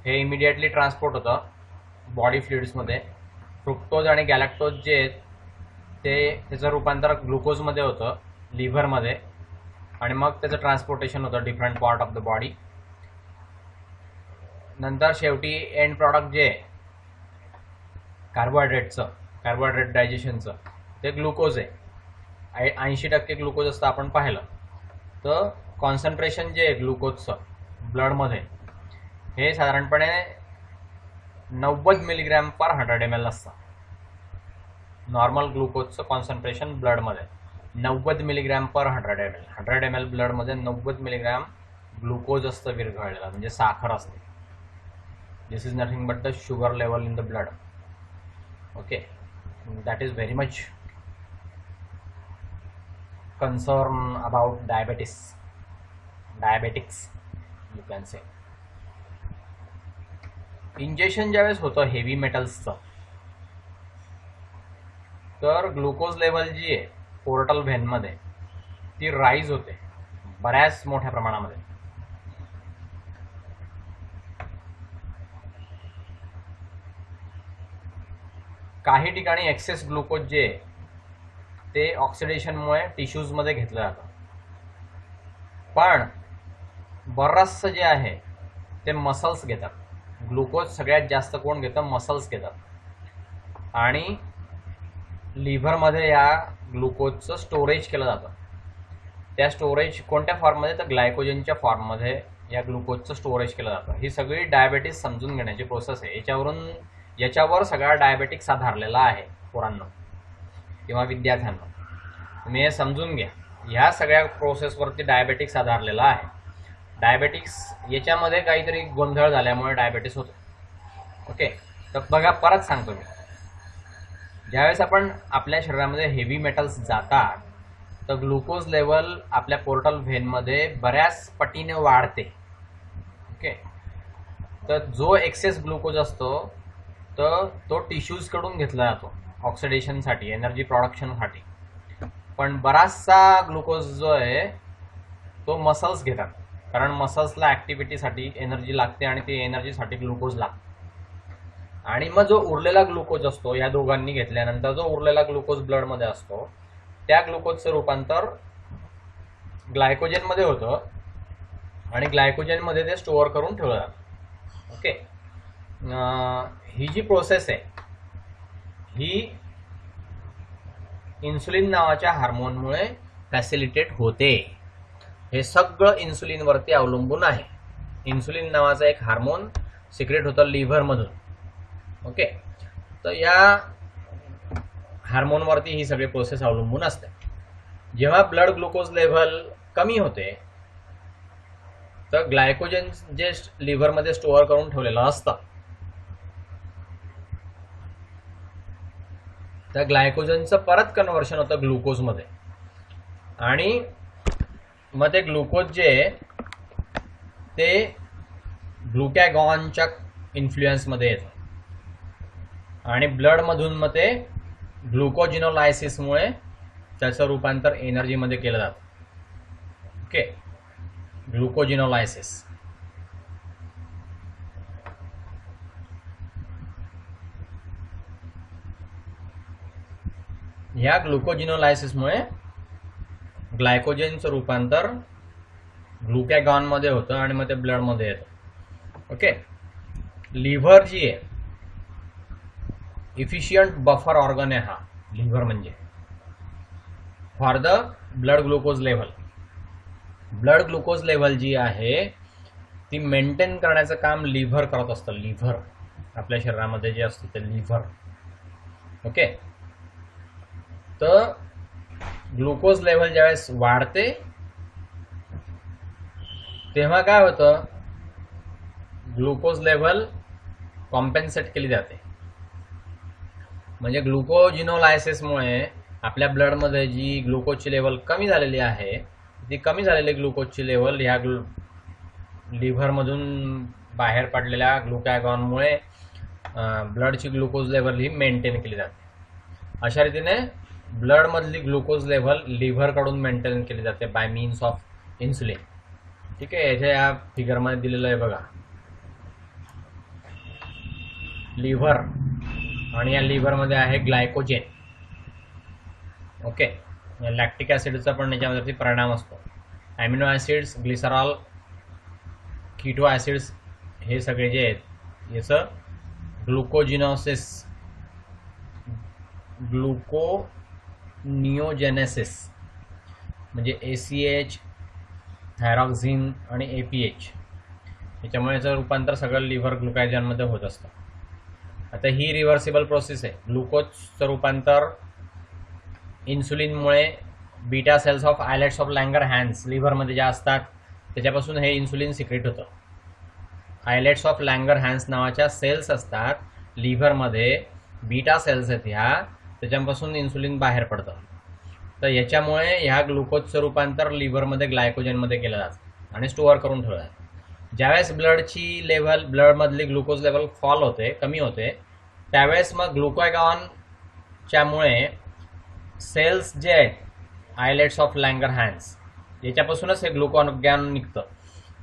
हे इमिडिएटली ट्रान्सपोर्ट होतं बॉडी फ्लुइड्समध्ये. फ्रुक्टोज आणि गॅलॅक्टोज जे आहेत ते त्याचं रूपांतर ग्लुकोजमध्ये होतं लिव्हरमध्ये आणि मग त्याचं ट्रान्सपोर्टेशन होतं different part of the body. नंतर शेवटी एंड प्रॉडक्ट जे आहे कार्बोहायड्रेट डायजेशनचं ते ग्लुकोज आहे. 80% ग्लुकोज असतं आपण पाहिलं. तर कॉन्सन्ट्रेशन जे आहे ग्लुकोजचं ब्लडमध्ये हे साधारणपणे 90 मिलीग्रॅम पर 100 ml असतं. नॉर्मल ग्लुकोजचं कॉन्सन्ट्रेशन ब्लडमध्ये 90 मिलीग्रॅम पर 100 ml. 100 ml ब्लडमध्ये 90 मिलीग्रॅम ग्लुकोज असतं विरघळलेलं, म्हणजे साखर असते. This is nothing but the sugar level in the blood. Okay, that is very much concern about diabetics you can say. Injection ज्यावेळेस होतं हेवी मेटल्सचं तर ग्लुकोज लेवल जी आहे पोर्टल व्हेनमध्ये ती राईज होते बऱ्याच मोठ्या प्रमाणामध्ये. काही ठिकाणी एक्सेस ग्लुकोज जे आहे ते ऑक्सिडेशनमुळे टिश्यूजमध्ये घेतलं जातं. पण बरंचसं जे आहे ते मसल्स घेतात. ग्लुकोज सगळ्यात जास्त कोण घेतं? मसल्स घेतात. आणि लिव्हरमध्ये या ग्लुकोजचं स्टोरेज केलं जातं. त्या स्टोरेज कोणत्या फॉर्ममध्ये? तर ग्लायकोजनच्या फॉर्ममध्ये या ग्लुकोजचं स्टोरेज केलं जातं. ही सगळी डायबेटीस समजून घेण्याची प्रोसेस आहे. याच्यावर सगळा डायबेटिक्स आधारलेला आहे पोरांनो किंवा विद्यार्थ्यांना. तुम्ही हे समजून घ्या, ह्या सगळ्या प्रोसेसवरती डायबेटिक्स आधारलेला आहे. डायबेटिक्स याच्यामध्ये काहीतरी गोंधळ झाल्यामुळे डायबेटीस होतो. ओके, तर बघा परत सांगतो मी, ज्यावेळेस आपण आपल्या शरीरामध्ये हेवी मेटल्स जातात तर ग्लुकोज लेवल आपल्या पोर्टल व्हेनमध्ये बऱ्याच पटीने वाढते. ओके, तर जो एक्सेस ग्लुकोज असतो तर तो टिश्यूजकडून घेतला जातो ऑक्सिडेशनसाठी, एनर्जी प्रोडक्शनसाठी. पण बराचसा ग्लुकोज जो आहे तो मसल्स घेतात, कारण मसल्सला ॲक्टिव्हिटीसाठी एनर्जी लागते आणि ती एनर्जीसाठी ग्लुकोज लागते. आणि मग जो उरलेला ग्लुकोज असतो या दोघांनी घेतल्यानंतर जो उरलेला ग्लुकोज ब्लडमध्ये असतो त्या ग्लुकोजचं रूपांतर ग्लायकोजनमध्ये होतं आणि ग्लायकोजनमध्ये ते स्टोअर करून ठेवलं जातं. ओके. ही जी प्रोसेस आहे ही इन्सुलिन नावाच्या हार्मोनमुळे फॅसिलिटेट होते. हे सगळं इन्सुलिनवरती अवलंबून आहे. इन्सुलिन नावाचा एक हार्मोन सिक्रेट होतं लिव्हरमधून. ओके. तर या हार्मोनवरती ही सगळी प्रोसेस अवलंबून असते. जेव्हा ब्लड ग्लुकोज लेव्हल कमी होते तर ग्लायकोजन जे लिव्हरमध्ये स्टोअर करून ठेवलेलं असतं त्या ग्लायकोजनचं परत कन्व्हर्शन होतं ग्लुकोजमध्ये आणि मग ते ग्लुकोज जे ते ग्लुकॅगॉनच्या इन्फ्लुएन्समध्ये येतं आणि ब्लडमधून मग ते ग्लुकोजिनोलायसिसमुळे त्याचं रूपांतर एनर्जीमध्ये केलं जातं. ओके. ग्लुकोजिनोलायसिस. ह्या ग्लुकोजिनोलायसिसमुळे ग्लायकोजनचं रूपांतर ग्लुकॅगॉनमध्ये होतं आणि मग ते ब्लडमध्ये येतं. ओके. लिव्हर जी आहे इफिशियंट बफर ऑर्गन आहे हा लिव्हर म्हणजे for the blood glucose level. Blood glucose level जी आहे ती मेंटेन करण्याचं काम लिव्हर करत असतं. लिव्हर आपल्या शरीरामध्ये जे असतं ते लिव्हर. ओके. तर ग्लुकोज लेव्हल ज्यावेळेस वाढते तेव्हा काय होतं ग्लुकोज लेव्हल कॉम्पेन्सेट केली जाते. म्हणजे ग्लुकोजिनोलायसिसमुळे आपल्या ब्लडमध्ये जी ग्लुकोजची लेव्हल कमी झालेली आहे ती कमी झालेली ग्लुकोजची लेव्हल ह्या लिव्हरमधून बाहेर पडलेल्या ग्लुकॅगॉनमुळे ब्लडची ग्लुकोज लेव्हल ही मेंटेन केली जाते. अशा रीतीने ब्लडमधली ग्लुकोज लेव्हल लिव्हरकडून मेंटेन केली जाते बाय मीन्स ऑफ इन्सुलिन. ठीक आहे. याच्या या फिगरमध्ये दिलेलं आहे बघा लिव्हर आणि या लिव्हरमध्ये आहे ग्लायकोजेन. ओके. लॅक्टिक ॲसिडचा पण याच्यावरती परिणाम असतो. Amino acids, glycerol, keto acids हे सगळे जे आहेत याचं ग्लुकोनिओजेनेसिस म्हणजे ACH, थायरॉक्झिन आणि APH याच्यामुळे याचं रूपांतर सगळं लिव्हर ग्लुकॅगॉनमध्ये होत असतं. आता ही रिव्हर्सिबल प्रोसेस आहे. ग्लुकोजचं रूपांतर इन्सुलिनमुळे beta cells of islets of Langerhans लिव्हरमध्ये ज्या असतात त्याच्यापासून हे इन्सुलिन सिक्रेट होतं. आयलेट्स ऑफ लँगरहॅन्स नावाच्या सेल्स असतात लिव्हरमध्ये, बीटा सेल्स आहेत ह्या, त्याच्यापासून इन्सुलिन बाहेर पडतं. तर याच्यामुळे ह्या ग्लुकोजचं रूपांतर लिव्हरमध्ये ग्लायकोजनमध्ये केलं जातं आणि स्टोअर करून ठेवलं जातं. ज्यावेळेस ब्लडची लेव्हल ब्लडमधली ग्लुकोज लेव्हल फॉल होते, कमी होते, त्यावेळेस मग ग्लुकॅगॉनच्यामुळे सेल्स जे आहेत आयलेट्स ऑफ लँगरहॅन्स याच्यापासूनच हे ग्लुकोगॅन निघतं.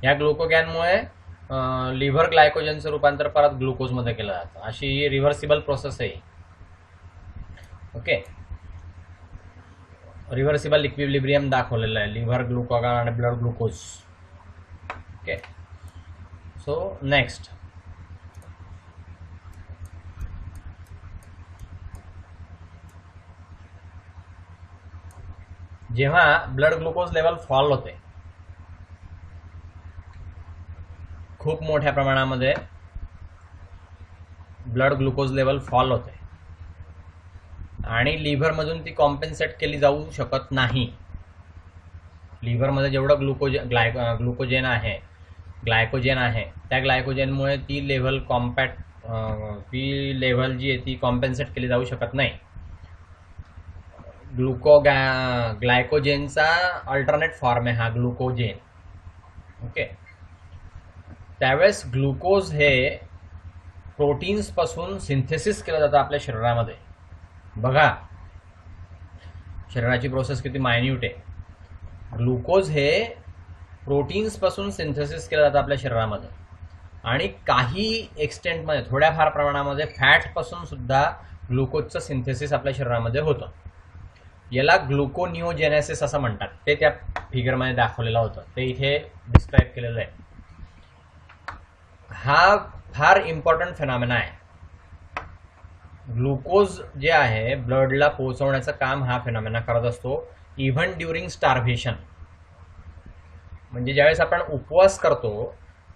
ह्या ग्लुकोगॅनमुळे लिव्हर ग्लायकोजनचं रूपांतर परत ग्लुकोजमध्ये केलं जातं. अशी ही रिव्हर्सिबल प्रोसेस आहे. ओके. रिव्हर्सिबल इक्विलिब्रियम दाखवलेलं आहे लिव्हर ग्लुकोगॉन आणि blood glucose. Okay. So next जेव्हा ब्लड ग्लुकोज लेवल फॉल होते खूप मोठ्या प्रमाणामध्ये ब्लड ग्लुकोज लेवल फॉल होते आणि लिव्हरमधून ती कॉम्पेन्सेट केली जाऊ शकत नाही. लिव्हरमध्ये जेवढं ग्लुकोजेन आहे त्या ग्लायकोजेनमुळे ती लेव्हल जी आहे ती कॉम्पेन्सेट केली जाऊ शकत नाही. ग्लायकोजेनचा अल्टरनेट फॉर्म आहे हा ग्लुकोजेन. ओके. त्यावेळेस ग्लुकोज हे प्रोटीन्सपासून सिंथेसिस केलं जातं आपल्या शरीरामध्ये. बघा शरीराची प्रोसेस किती मायन्यूट आहे. ग्लुकोज हे प्रोटीन्सपासून सिंथेसिस केलं जातं आपल्या शरीरामध्ये आणि काही एक्सटेंटमध्ये थोड्याफार प्रमाणामध्ये फॅटपासून सुद्धा ग्लुकोजचं सिंथेसिस आपल्या शरीरामध्ये होतं. याला ग्लुकोनिओजेनेसिस असं म्हणतात. ते त्या फिगरमध्ये दाखवलेलं होतं ते इथे डिस्क्राईब केलेलं आहे. हा फार इम्पॉर्टंट फेनॉमेना आहे. ग्लुकोज जे आहे ब्लडला पोहोचवण्याचं काम हा फेनॉमेना करत असतो, इव्हन ड्युरिंग स्टार्व्हेशन. म्हणजे ज्यावेळेस आपण उपवास करतो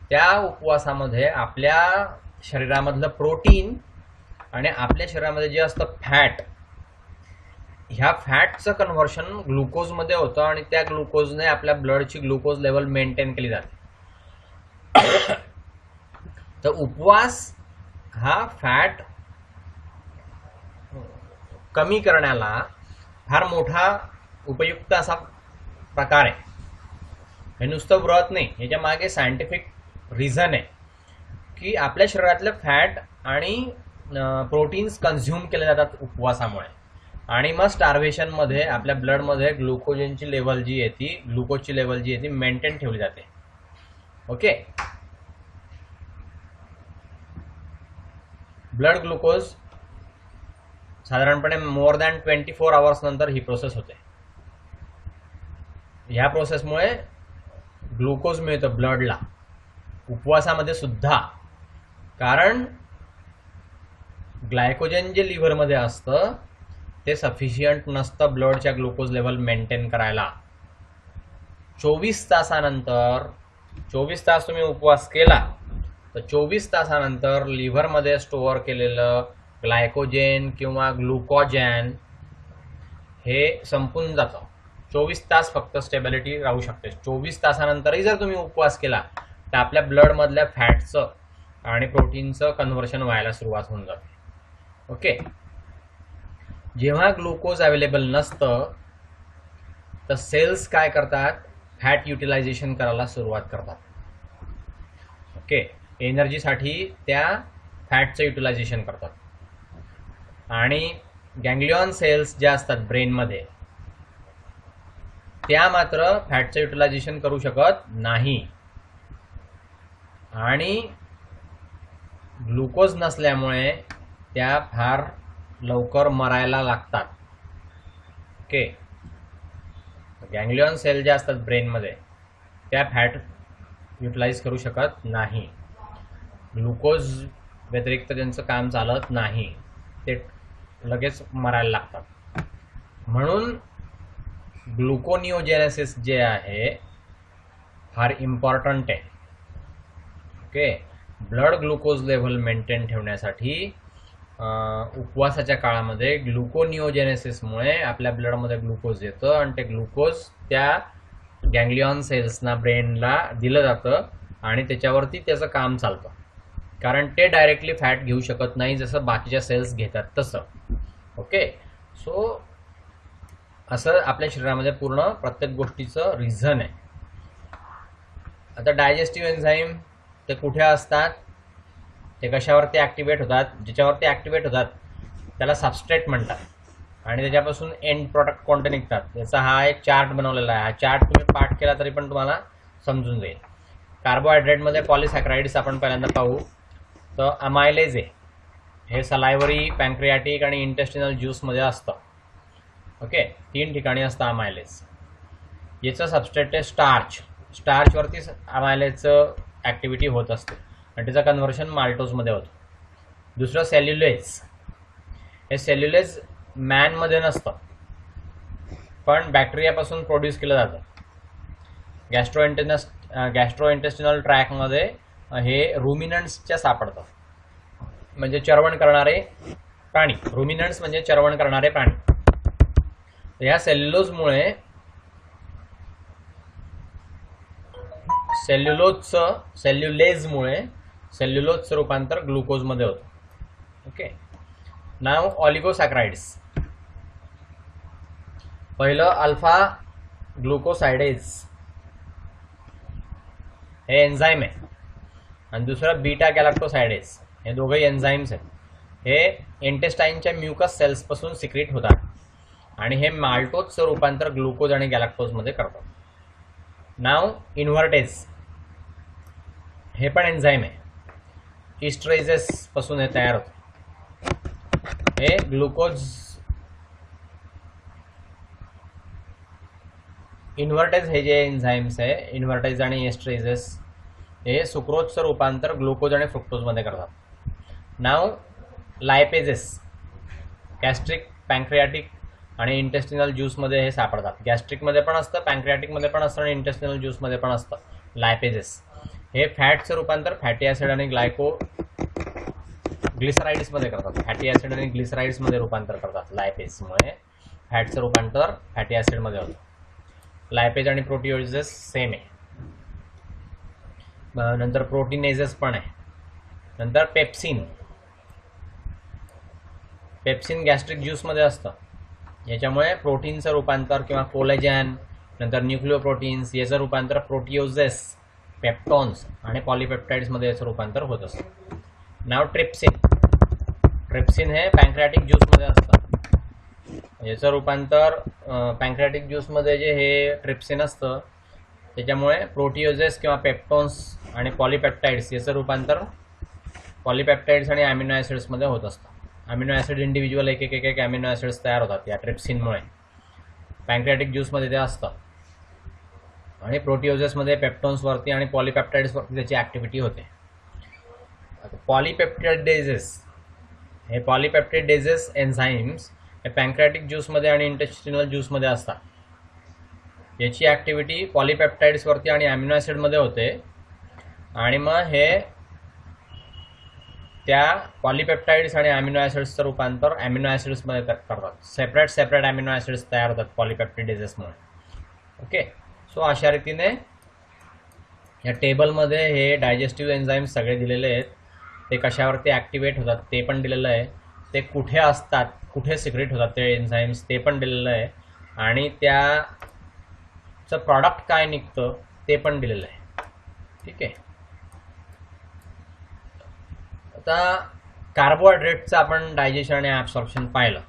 त्या उपवासामध्ये आपल्या शरीरामधलं प्रोटीन आणि आपल्या शरीरामध्ये जे असतं फॅट, ह्या फॅटचं कन्व्हर्शन ग्लुकोजमध्ये होतं आणि त्या ग्लुकोजने आपल्या ब्लडची ग्लुकोज लेवल मेंटेन केली जाते. तर उपवास हा फॅट कमी करण्याला फार मोठा उपयुक्त असा प्रकार आहे. हे नुसतं व्रत नाही, याच्या मागे सायंटिफिक रिझन आहे की आपल्या शरीरातले फॅट आणि प्रोटीन्स कन्झ्युम केले जातात उपवासामुळे, आणि मग स्टार्व्हेशन मध्ये आपल्या ब्लडमध्ये ग्लुकोजची लेवल जी आहे ती ग्लुकोजची लेवल जी आहे ती मेंटेन ठेवली जाते. ओके. ब्लड ग्लुकोज साधारणपणे मोर दॅन 24 आवर्स नंतर ही प्रोसेस होते. ह्या प्रोसेसमुळे ग्लुकोज मिळतं ब्लडला उपवासामध्ये सुद्धा, कारण ग्लायकोजन जे लिव्हरमध्ये असतं ते सफिशियंट नसतं ब्लडच्या ग्लुकोज लेवल मेंटेन करायला. 24 तासानंतर, 24 तास तुम्ही उपवास केला तर 24 तासानंतर लिव्हरमध्ये स्टोअर केलेलं ग्लायकोजेन किंवा ग्लुकोजन हे संपून जातं. 24 तास फक्त स्टेबिलिटी राहू शकते. 24 तासानंतरही जर तुम्ही उपवास केला तर आपल्या ब्लडमधल्या फॅटचं आणि प्रोटीनचं कन्व्हर्शन व्हायला सुरुवात होऊन जाते. ओके. जेव्हा ग्लुकोज अवेलेबल नसतं तर सेल्स काय करतात, फॅट युटिलायझेशन करायला सुरुवात करतात. ओके. एनर्जीसाठी त्या फॅटचं युटिलायझेशन करतात, आणि गँग्लियॉन सेल्स ज्या असतात ब्रेनमध्ये त्या मात्र फॅटचं युटिलायझेशन करू शकत नाही, आणि ग्लुकोज नसल्यामुळे त्या फार लवकर मरायला लागतात. ओके. गँग्लियॉन सेल ज्या असतात ब्रेनमध्ये त्या फॅट युटिलाइज करू शकत नाही, ग्लुकोज व्यतिरिक्त त्यांचं काम चालत नाही, ते लगेच मरायला लागतात. म्हणून ग्लुकोनिओजेनेसिस जे आहे फार इम्पॉर्टंट आहे. Okay. Blood glucose level maintain ठेवण्यासाठी उपवासाच्या काळामध्ये ग्लुकोनिओजेनेसिसमुळे आपल्या ब्लडमध्ये ग्लुकोज येतं आणि ते ग्लुकोज त्या गँग्लियॉन सेल्सना ब्रेनला दिलं जातं आणि त्याच्यावरती त्याचं काम चालतं, कारण ते डायरेक्टली फॅट घेऊ शकत नाही जसं बाकीच्या सेल्स घेतात तसं. ओके. सो असं आपल्या शरीरामध्ये पूर्ण प्रत्येक गोष्टीचं रिझन आहे. आता डायजेस्टिव्ह एन्झाईम ते कुठे असतात, ते कशावरती ॲक्टिवेट होतात, ज्याच्यावरती ॲक्टिवेट होतात त्याला सबस्ट्रेट म्हणतात, आणि त्याच्यापासून एंड प्रॉडक्ट कोणते निघतात याचा हा एक चार्ट बनवलेला आहे. हा चार्ट तुम्ही पाठ केला तरी पण तुम्हाला समजून जाईल. कार्बोहायड्रेटमध्ये पॉलिसॅकराइड्स आपण पहिल्यांदा पाहू. तर अमायलेज आहे, हे सलायव्हरी, पॅन्क्रियाटिक आणि इंटेस्टिनल ज्यूसमध्ये असतं. ओके. 3 ठिकाणी असतं अमायलेज. याचं सबस्ट्रेट आहे स्टार्च. स्टार्चवरती अमायलेजचं ॲक्टिव्हिटी होत असते आणि त्याचं कन्व्हर्शन माल्टोजमध्ये होतं. दुसरं सेल्युलेज. हे सेल्युलेज मॅनमध्ये नसतं पण बॅक्टेरियापासून प्रोड्यूस केलं जातं. गॅस्ट्रोइंटेस्टिनल ट्रॅकमध्ये हे रुमिनंट्सच्या सापडतं, म्हणजे चरवण करणारे प्राणी. रुमिनंट्स म्हणजे चरवण करणारे प्राणी. ह्या सेल्युलोजमुळे सेल्युलोजचं रूपांतर ग्लुकोजमध्ये होतं. ओके. नाव ऑलिगोसॅकराइड्स. पहिलं अल्फा ग्लुकोसायडेज हे एन्झाईम आहे, आणि दुसरं बीटा गॅलॅक्टोसायडेज. हे दोघंही एन्झाईम्स आहेत. हे इंटेस्टाईनच्या म्युकस सेल्सपासून सिक्रेट होतात आणि हे माल्टोजचं रूपांतर ग्लुकोज आणि गॅलॅक्टोजमध्ये करतात. नाव इन्व्हर्टेज. हे पण एन्झाईम आहे, इस्ट्रेजेस पासून हे तयार होतं. हे इन्व्हर्टेज हे जे एन्झाईम्स आहे, इन्व्हर्टेज आणि एस्ट्रेजेस, हे सुक्रोजचं रूपांतर ग्लुकोज आणि फ्रुक्टोजमध्ये करतात. नाव लायपेजेस गॅस्ट्रिक, पॅन्क्रियाटिक आणि इंटेस्टिनल ज्यूसमध्ये हे सापडतात. गॅस्ट्रिकमध्ये पण असतं, पॅन्क्रियाटिकमध्ये पण असतं आणि इंटेस्टिनल ज्यूसमध्ये पण असतं लायपेजेस. हे फॅटचं रूपांतर फॅटी ॲसिड आणि ग्लिसराइड्समध्ये करतात. फॅटी ॲसिड आणि ग्लिसराइड्समध्ये रूपांतर करतात लायपेजमुळे. फॅटचं रूपांतर फॅटी ॲसिडमध्ये होतं. लायपेज आणि प्रोटिओजेस सेम आहे. नंतर प्रोटीनेजेस पण आहे. नंतर पेप्सिन गॅस्ट्रिक ज्यूसमध्ये असतं. याच्यामुळे प्रोटीनचं रूपांतर किंवा कोलेजन, नंतर न्यूक्लिओप्रोटीन्स याचं रूपांतर प्रोटिओजेस, पेप्टॉन्स आणि पॉलिपेप्टाइड्समध्ये याचं रूपांतर होत असतं. नाव ट्रिप्सिन हे पॅन्क्रियाटिक ज्यूसमध्ये असतं. याचं रूपांतर पॅन्क्रियाटिक ज्यूसमध्ये जे हे ट्रिप्सिन असतं त्याच्यामुळे प्रोटिओजेस किंवा पेप्टॉन्स आणि पॉलिपेप्टाइड्स याचं रूपांतर पॉलिपेप्टाइड्स आणि अमिनो ॲसिड्समध्ये होत असतं. अमिनो ॲसिड इंडिव्हिज्युअल एक अमिनो ॲसिड्स तयार होतात या ट्रिप्सिनमुळे. पॅन्क्रियाटिक ज्यूसमध्ये ते असतं. आणि प्रोटिओजेसमध्ये पेप्टॉन्सवरती आणि पॉलिपेप्टाइड्सवरती त्याची ॲक्टिव्हिटी होते. पॉलिपेप्टाइडेजेस एन्झाईम्स हे पॅन्क्रियाटिक ज्यूसमध्ये आणि इंटेस्टिनल ज्यूसमध्ये असतात. याची ॲक्टिव्हिटी पॉलिपेप्टाइड्सवरती आणि अमिनो ॲसिडमध्ये होते आणि मग हे त्या पॉलिपेप्टाइड्स आणि अमिनो ॲसिड्सचं रूपांतर अमिनो ॲसिड्समध्ये करतात. सेपरेट अमिनो ॲसिड्स तयार होतात पॉलिपेप्टाइडेजेसमुळे. ओके, सो अशा रीतीने या टेबलमध्ये हे डायजेस्टिव्ह एन्झाईम्स सगळे दिलेले आहेत. ते कशावरती ॲक्टिवेट होतात ते पण दिलेलं आहे. ते कुठे असतात, कुठे सिक्रेट होतात ते एन्झाईम्स ते पण दिलेलं आहे. आणि त्याचं प्रॉडक्ट काय निघतं ते पण दिलेलं आहे. ठीक आहे. आता कार्बोहायड्रेटचं आपण डायजेशन आणि ॲब्सॉर्प्शन पाहिलं.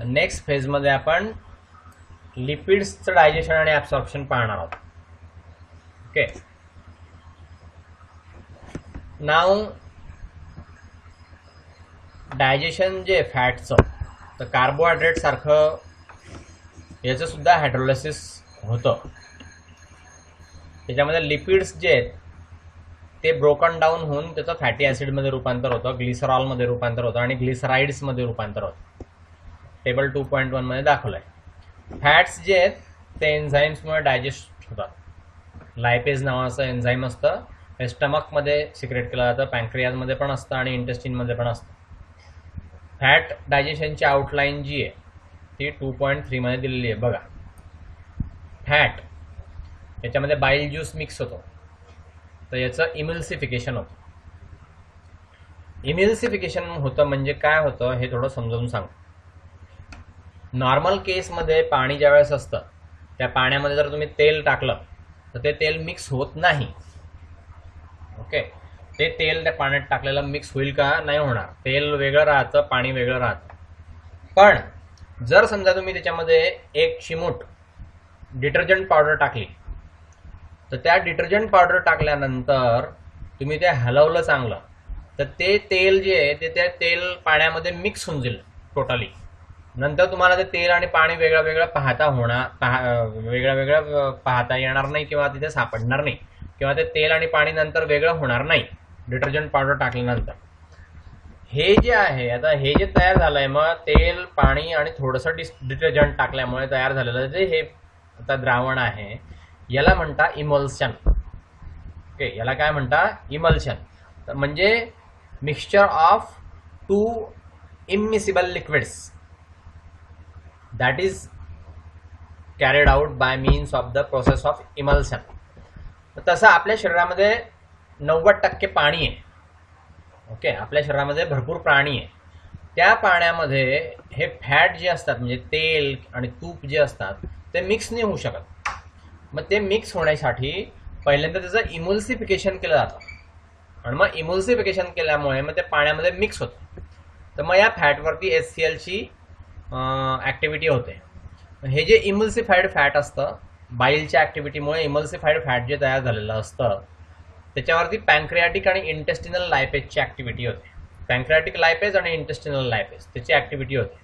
नेक्स्ट फेजमध्ये आपण लिपिड्सचं डायजेशन आणि ॲब्सॉर्प्शन पाहणार आहोत. ओके, नाव डायजेशन जे फॅटचं, तर कार्बोहायड्रेट सारखं याचं सुद्धा हायड्रोलायसिस होतं. त्याच्यामध्ये लिपिड्स जे आहेत ते ब्रोकन डाऊन होऊन त्याचं फॅटी ॲसिडमध्ये रूपांतर होतं, ग्लिसरॉलमध्ये रूपांतर होतं आणि ग्लिसराइड्समध्ये रूपांतर होतं. टेबल 2.1 मध्ये दाखवलं आहे. फॅट्स जे आहेत ते एन्झाईम्समुळे डायजेस्ट होतात. लायपेज नावाचं एन्झाईम असतं, हे स्टमकमध्ये सिक्रेट केलं जातं, पॅन्क्रियाजमध्ये पण असतं आणि इंटेस्टिनमध्ये पण असतं. फॅट डायजेशनची आउटलाईन जी आहे ती 2.3 मध्ये दिलेली आहे. बघा, फॅट याच्यामध्ये बाईल ज्यूस मिक्स होतो, तर याचं इम्युल्सिफिकेशन होतं. इम्युल्सिफिकेशन होतं म्हणजे काय होतं हे थोडं समजावून सांगतो. नॉर्मल केसमध्ये पाणी ज्यावेळेस असतं त्या पाण्यामध्ये जर तुम्ही तेल टाकलं तर ते तेल मिक्स होत नाही. ओके, ते तेल त्या पाण्यात टाकलेलं मिक्स होईल का? नाही होणार. तेल वेगळं राहतं, पाणी वेगळं राहतं. पण जर समजा तुम्ही त्याच्यामध्ये एक चिमूट डिटर्जंट पावडर टाकली तर त्या डिटर्जंट पावडर टाकल्यानंतर तुम्ही ते हलवलं चांगलं तर ते तेल जे आहे ते त्या तेल पाण्यामध्ये मिक्स होऊन जाईल टोटली. नंतर तुम्हाला ते तेल आणि पाणी वेगळं वेगळं पाहता येणार नाही किंवा तिथे सापडणार नाही, किंवा ते तेल आणि पाणी नंतर वेगळं होणार नाही डिटर्जंट पावडर टाकल्यानंतर. हे जे आहे आता हे जे तयार झालंय, मग तेल, पाणी आणि थोडंसं डिटर्जंट टाकल्यामुळे तयार झालेलं जे हे आता द्रावण आहे याला म्हणता इमल्शन. ओके, याला काय म्हणता? इमल्शन. म्हणजे mixture of to immiscible liquids that is carried out by means of the process of emulsion. तसं आपल्या शरीरामध्ये 90% पाणी आहे. ओके, आपल्या शरीरामध्ये भरपूर पाणी आहे. त्या पाण्यामध्ये हे फॅट जे असतात म्हणजे तेल आणि तूप जे असतात ते मिक्स नाही होऊ शकत. मग ते मिक्स होण्यासाठी पहिल्यांदा त्याचं इम्युल्सिफिकेशन केलं जातं आणि मग इम्युल्सिफिकेशन केल्यामुळे मग ते पाण्यामध्ये मिक्स होतं. तर मग या फॅटवरती HCl ची ॲक्टिव्हिटी होते. हे जे इमल्सिफाईड फॅट असतं बाईलच्या ॲक्टिव्हिटीमुळे इमल्सिफाईड फॅट जे तयार झालेलं असतं त्याच्यावरती पॅन्क्रियाटिक आणि इंटेस्टिनल लायपेजची ॲक्टिव्हिटी होते. पॅन्क्रियाटिक लायपेज आणि इंटेस्टिनल लायपेज त्याची ॲक्टिव्हिटी होते.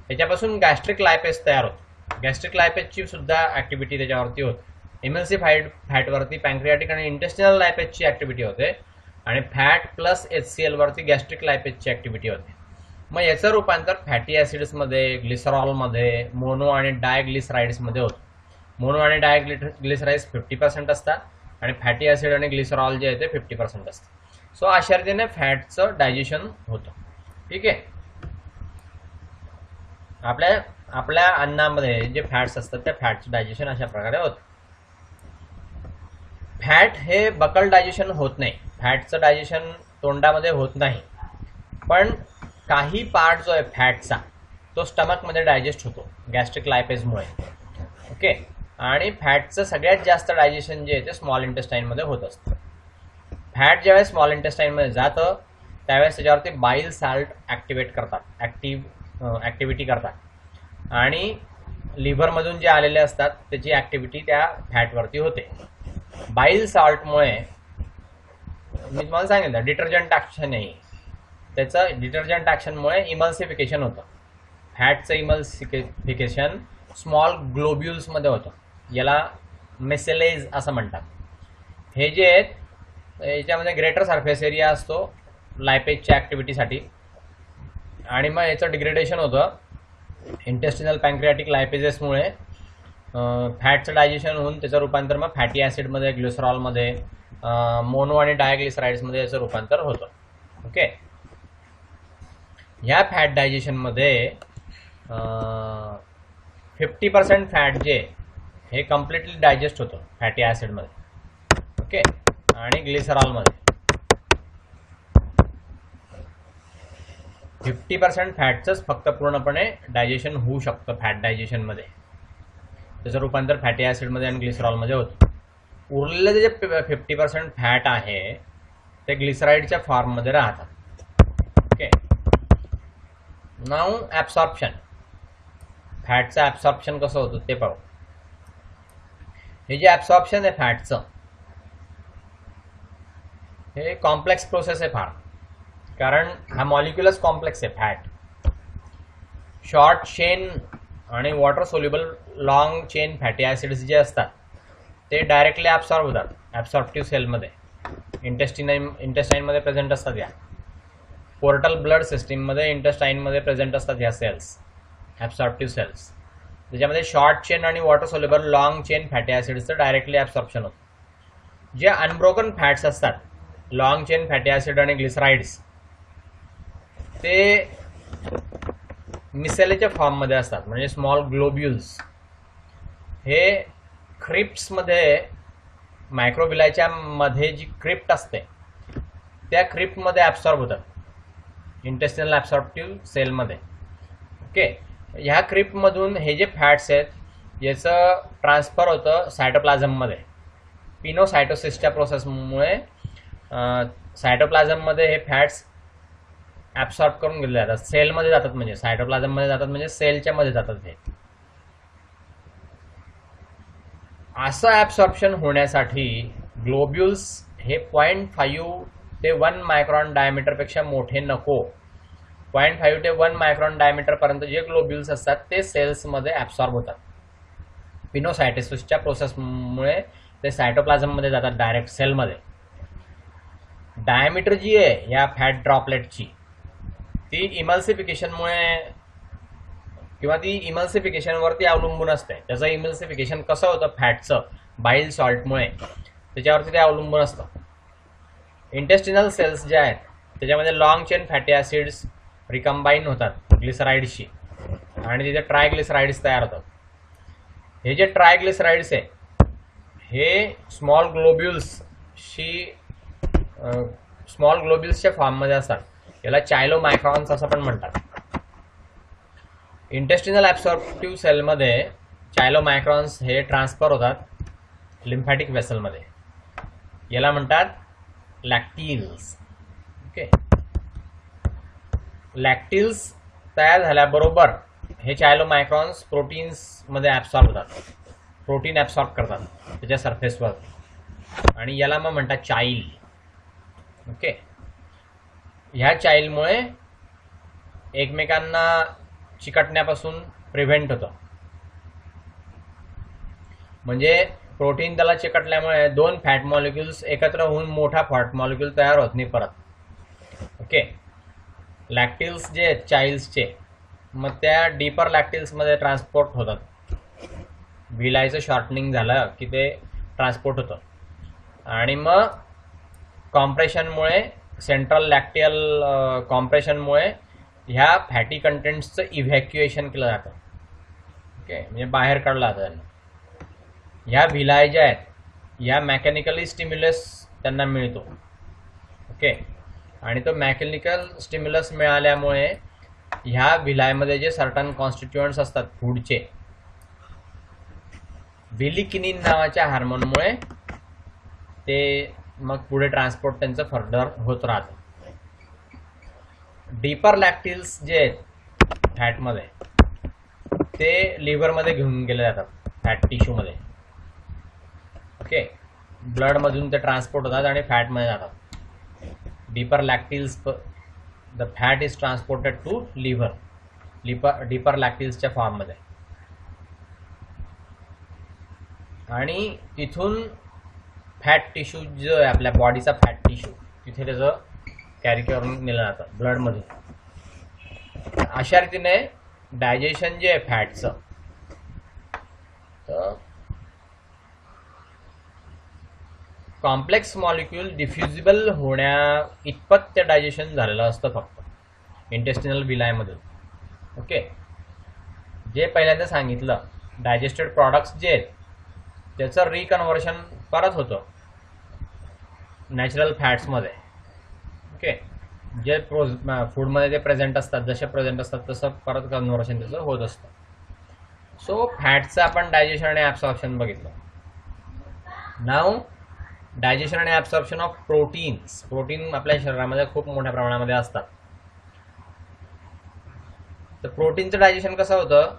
त्याच्यापासून गॅस्ट्रिक लायपेज तयार होतो. गॅस्ट्रिक लायपेजची सुद्धा ऍक्टिव्हिटी त्याच्यावरती होते. इमल्सिफाईड फॅटवरती पॅन्क्रियाटिक आणि इंटेस्टिनल लायपेजची ऍक्टिव्हिटी होते आणि फॅट प्लस HCl वरती गॅस्ट्रिक लायपेजची ऍक्टिव्हिटी होते. मग याचं रूपांतर फॅटी ॲसिड्समध्ये, ग्लिसरॉलमध्ये, मोनो आणि डायग्लिसराइड्समध्ये होतं. मोनो आणि डायग्लिसराइड्स 50% असतात आणि फॅटी ॲसिड आणि ग्लिसरॉल जे आहे ते 50% असतं. सो अशा रीतीने फॅटचं डायजेशन होतं. ठीक आहे. आपल्या अन्नामध्ये जे फॅट्स असतात त्या फॅटचं डायजेशन अशा प्रकारे होतं. फॅट हे बकल डायजेशन होत नाही, फॅटचं डायजेशन तोंडामध्ये होत नाही, पण काही पार्ट जो आहे फॅटचा तो स्टमकमध्ये डायजेस्ट होतो गॅस्ट्रिक लायपेजमुळे. ओके. आणि फॅटचं सगळ्यात जास्त डायजेशन जे आहे ते स्मॉल इंटेस्टाईनमध्ये होत असतं. फॅट ज्यावेळेस स्मॉल इंटेस्टाईनमध्ये जातं त्यावेळेस त्याच्यावरती बाईल साल्ट ॲक्टिव्हेट करतात, ॲक्टिव्हिटी करतात आणि लिव्हरमधून जे आलेले असतात त्याची ॲक्टिव्हिटी त्या फॅटवरती होते. बाईल सॉल्टमुळे मी तुम्हाला सांगितलं डिटर्जंट ॲक्शन आहे, त्याचं डिटर्जंट ॲक्शनमुळे इमल्सिफिकेशन होतं. फॅटचं इमल्सिफिकेशन स्मॉल ग्लोब्युल्समध्ये होतं, याला मेसेलेज असं म्हणतात. हे जे आहेत याच्यामध्ये ग्रेटर सरफेस एरिया असतो लायपेजच्या ॲक्टिव्हिटीसाठी आणि मग याचं डिग्रेडेशन होतं इंटेस्टिनल पॅन्क्रियाटिक लायपेजेसमुळे. फॅटचं डायजेशन होऊन त्याचं रूपांतर मग फॅटी ॲसिडमध्ये, ग्लिसरॉलमध्ये, मोनो आणि डायग्लिसराइड्समध्ये याचं रूपांतर होतं. ओके. ह्या फॅट डायजेशनमध्ये 50% फॅट जे हे कम्प्लिटली डायजेस्ट होतं फॅटी ॲसिडमध्ये. ओके. आणि ग्लिसरॉलमध्ये 50% फॅटचंच फक्त पूर्णपणे डायजेशन होऊ शकतं फॅट डायजेशनमध्ये, त्याचं रूपांतर फॅटी ॲसिडमध्ये आणि ग्लिसरॉलमध्ये होतं. उरलेले जे 50% फॅट आहे ते ग्लिसराइडच्या फॉर्ममध्ये राहतात. ओके. नाऊ ॲब्सॉर्प्शन, फॅटचं ॲब्सॉर्प्शन कसं होतं ते पाहू. हे जे ॲब्सॉर्प्शन आहे फॅटचं हे कॉम्प्लेक्स प्रोसेस आहे फार, कारण हा मॉलिक्युलस कॉम्प्लेक्स आहे फॅट. शॉर्ट चेन आणि water soluble long chain fatty acids जे असतात ते डायरेक्टली ॲब्सॉर्ब होतात ॲब्सॉर्प्टिव्ह सेलमध्ये, इंटेस्टाईनमध्ये प्रेझेंट असतात. या पोर्टल ब्लड सिस्टीममध्ये इंटेस्टाईनमध्ये प्रेझेंट असतात ह्या सेल्स, ॲब्सॉर्प्टिव्ह सेल्स. त्याच्यामध्ये शॉर्ट चेन आणि water soluble long chain fatty ॲसिड्सचं डायरेक्टली ॲब्सॉर्प्शन होतं. जे अनब्रोकन फॅट्स असतात लॉंग चेन फॅटी ॲसिड आणि ग्लिसराइड्स ते मिसेलेच्या फॉर्ममध्ये असतात, म्हणजे स्मॉल ग्लोब्युल्स. हे क्रिप्ट्समध्ये मायक्रोबिलाच्या मध्ये जी क्रिप्ट असते त्या क्रिप्टमध्ये ॲब्सॉर्ब होतात इंटेस्टिनल ॲब्सॉर्प्टिव्ह सेलमध्ये. ओके. ह्या क्रिप्टमधून हे जे फॅट्स आहेत याचं ट्रान्सफर होतं सायटोप्लाझममध्ये. पिनोसायटोसिसच्या प्रोसेसमुळे सायटोप्लाझममध्ये हे फॅट्स ॲब्सॉर्ब करून घेतले जातात, सेलमध्ये जातात, म्हणजे सायटोप्लाझममध्ये जातात, म्हणजे सेलच्या मध्ये जातात. हे असं ॲब्सॉर्प्शन होण्यासाठी ग्लोब्युल्स हे 0.5 ते 1 मायक्रॉन डायमीटरपेक्षा मोठे नको. 0.5 ते 1 मायक्रॉन डायमीटरपर्यंत जे ग्लोब्युल्स असतात ते सेल्समध्ये ॲब्सॉर्ब होतात. पिनोसायटोसिसच्या प्रोसेसमुळे ते सायटोप्लाझममध्ये जातात डायरेक्ट सेलमध्ये. डायमीटर जी आहे या फॅट ड्रॉपलेटची ती इमल्सिफिकेशनमुळे किंवा ती इमल्सिफिकेशनवरती अवलंबून असते. त्याचं इमल्सिफिकेशन कसं होतं फॅटचं बाईल सॉल्टमुळे त्याच्यावरती ते अवलंबून असतं. इंटेस्टिनल सेल्स जे आहेत त्याच्यामध्ये लॉंग चेन फॅटी ॲसिड्स रिकम्बाईन होतात ग्लिसराइड्सशी आणि तिथे ट्रायग्लिसराइड्स तयार होतात. हे जे ट्रायग्लिसराइड्स आहे हे स्मॉल ग्लोब्युल्सच्या फॉर्ममध्ये असतात. याला चायलोमायक्रॉन्स असं पण म्हणतात. इंटेस्टिनल ॲब्सॉर्प्टिव्ह सेलमध्ये चायलोमायक्रॉन्स हे ट्रान्सफर होतात लिम्फॅटिक वेसलमध्ये, याला म्हणतात लॅक्टिल्स. ओके. लॅक्टिल्स तयार झाल्याबरोबर हे चायलोमायक्रॉन्स प्रोटीन्समध्ये ॲब्सॉर्ब होतात, प्रोटीन ॲब्सॉर्ब करतात त्याच्या सरफेसवर आणि याला मग म्हणतात चाईल. ओके. ह्या चाईलमुळे एकमेकांना चिकटण्यापासून प्रिव्हेंट होतं. म्हणजे प्रोटीन त्याला चिकटल्यामुळे दोन फॅट मॉलिक्युल्स एकत्र होऊन मोठा फॅट मॉलिक्यूल तयार होत नाही परत. ओके. लॅक्टिल्स जे आहेत चाइल्ड्सचे, मग त्या डीपर लॅक्टिल्समध्ये ट्रान्सपोर्ट होतात. विलायचं शॉर्टनिंग झालं की ते ट्रान्सपोर्ट होतं आणि मग कॉम्प्रेशनमुळे, सेंट्रल लॅक्टियल कॉम्प्रेशनमुळे ह्या फॅटी कंटेंट्सचं इव्हॅक्युएशन केलं जातं. ओके, म्हणजे बाहेर काढलं जातं त्यांना. ह्या विलाय ज्या आहेत या मेकॅनिकली स्टिम्युलस त्यांना मिळतो. ओके, आणि तो मेकॅनिकल स्टिम्युलस मिळाल्यामुळे ह्या विलायमध्ये जे सर्टन कॉन्स्टिट्युएंट्स असतात फूडचे, विलिकिनिन नावाच्या हार्मोनमुळे ते मग पुढे ट्रान्सपोर्ट त्यांचं फर्दर होत राहतं. डीपर लॅक्टिल्स जे आहेत फॅटमध्ये ते लिव्हरमध्ये घेऊन गेले जातात, फॅट टिश्यूमध्ये. ओके, ब्लडमधून ते ट्रान्सपोर्ट होतात आणि फॅटमध्ये जातात. Deeper lacteals, the fat is transported to liver, deeper लॅक्टिल्सच्या फॉर्ममध्ये. आणि तिथून फॅट टिश्यू जो आहे आपल्या बॉडीचा फॅट टिश्यू, तिथे त्याचं कॅरी करून नेलं जातं ब्लडमधून. अशा रीतीने डायजेशन जे आहे फॅटचं, तर कॉम्प्लेक्स मॉलिक्यूल डिफ्युजिबल होण्या इतपत ते डायजेशन झालेलं असतं फक्त इंटेस्टिनल विलायमधून. ओके, जे पहिल्यांदा सांगितलं डायजेस्टेड प्रॉडक्ट्स जे आहेत त्याचं रिकन्व्हर्शन परत होतं नॅचरल फॅट्समध्ये. ओके, जे फूडमध्ये ते प्रेझेंट असतात, जसे प्रेझेंट असतात तसं परत कन्व्हर्शन त्याचं होत असतं. सो फॅटचं आपण डायजेशन आणि ॲब्सॉर्प्शन बघितलं. नाव डायजेशन आणि ॲब्सॉर्प्शन ऑफ प्रोटीन्स. प्रोटीन आपल्या शरीरामध्ये खूप मोठ्या प्रमाणामध्ये असतात. तर प्रोटीनचं डायजेशन कसं होतं?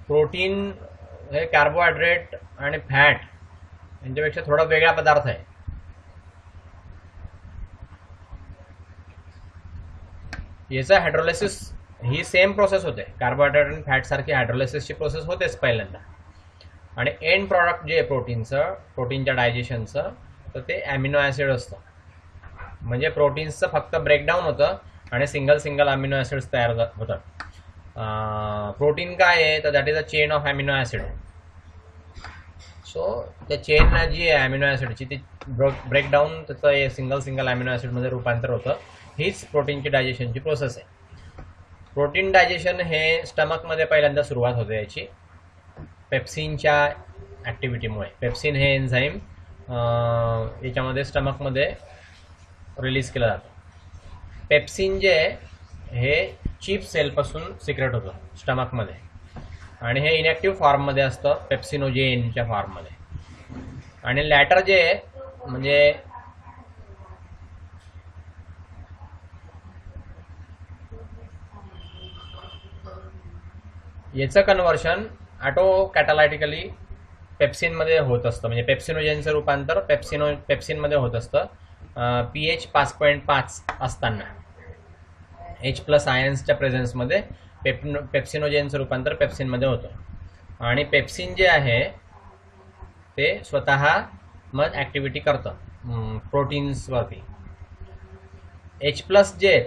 प्रोटीन हे कार्बोहायड्रेट आणि फॅट यांच्यापेक्षा थोडा वेगळा पदार्थ आहे. याचं हायड्रोलायसिस ही सेम प्रोसेस होते. कार्बोहायड्रेट आणि फॅट सारखी हायड्रोलायसिसची प्रोसेस होतेच पहिल्यांदा. आणि एंड प्रॉडक्ट जे आहे प्रोटीनचं, प्रोटीनच्या डायजेशनचं, तर ते अमिनो ॲसिड असतं. म्हणजे प्रोटीन्सचं फक्त ब्रेकडाऊन होतं आणि सिंगल अमिनो ॲसिड्स तयार होतात. प्रोटीन काय आहे? तर that is a chain of amino acid. So त्या चेन जी आहे अमिनो ॲसिडची ती ब्रेकडाऊन त्याचं सिंगल अमिनो ॲसिडमध्ये रूपांतर होतं. हीच प्रोटीनची डायजेशनची प्रोसेस आहे. प्रोटीन डायजेशन हे स्टमकमध्ये पहिल्यांदा सुरुवात होते याची, पेप्सिनच्या ॲक्टिव्हिटीमुळे. पेप्सिन हे एन्झाईम याच्यामध्ये स्टमकमध्ये रिलीज केलं जातं. पेप्सिन जे आहे हे चीफ सेलपासून सिक्रेट होतं स्टमकमध्ये आणि हे इनॅक्टिव्ह फॉर्ममध्ये असतं पेप्सिनोजेनच्या फॉर्ममध्ये. आणि लॅटर जे आहे म्हणजे याचं कन्व्हर्शन ऑटो कॅटालायटिकली पेप्सिनमध्ये होत असतं. म्हणजे पेप्सिनोजेनचं रूपांतर पेप्सिनमध्ये होत असतं. pH 5.5 असताना H+ आयन्सच्या प्रेझेन्समध्ये पेप्सिनोजेनचं रूपांतर पेप्सिनमध्ये होतं. आणि पेप्सिन जे आहे ते स्वतः मग ॲक्टिव्हिटी करतं प्रोटीन्सवरती. H+ जे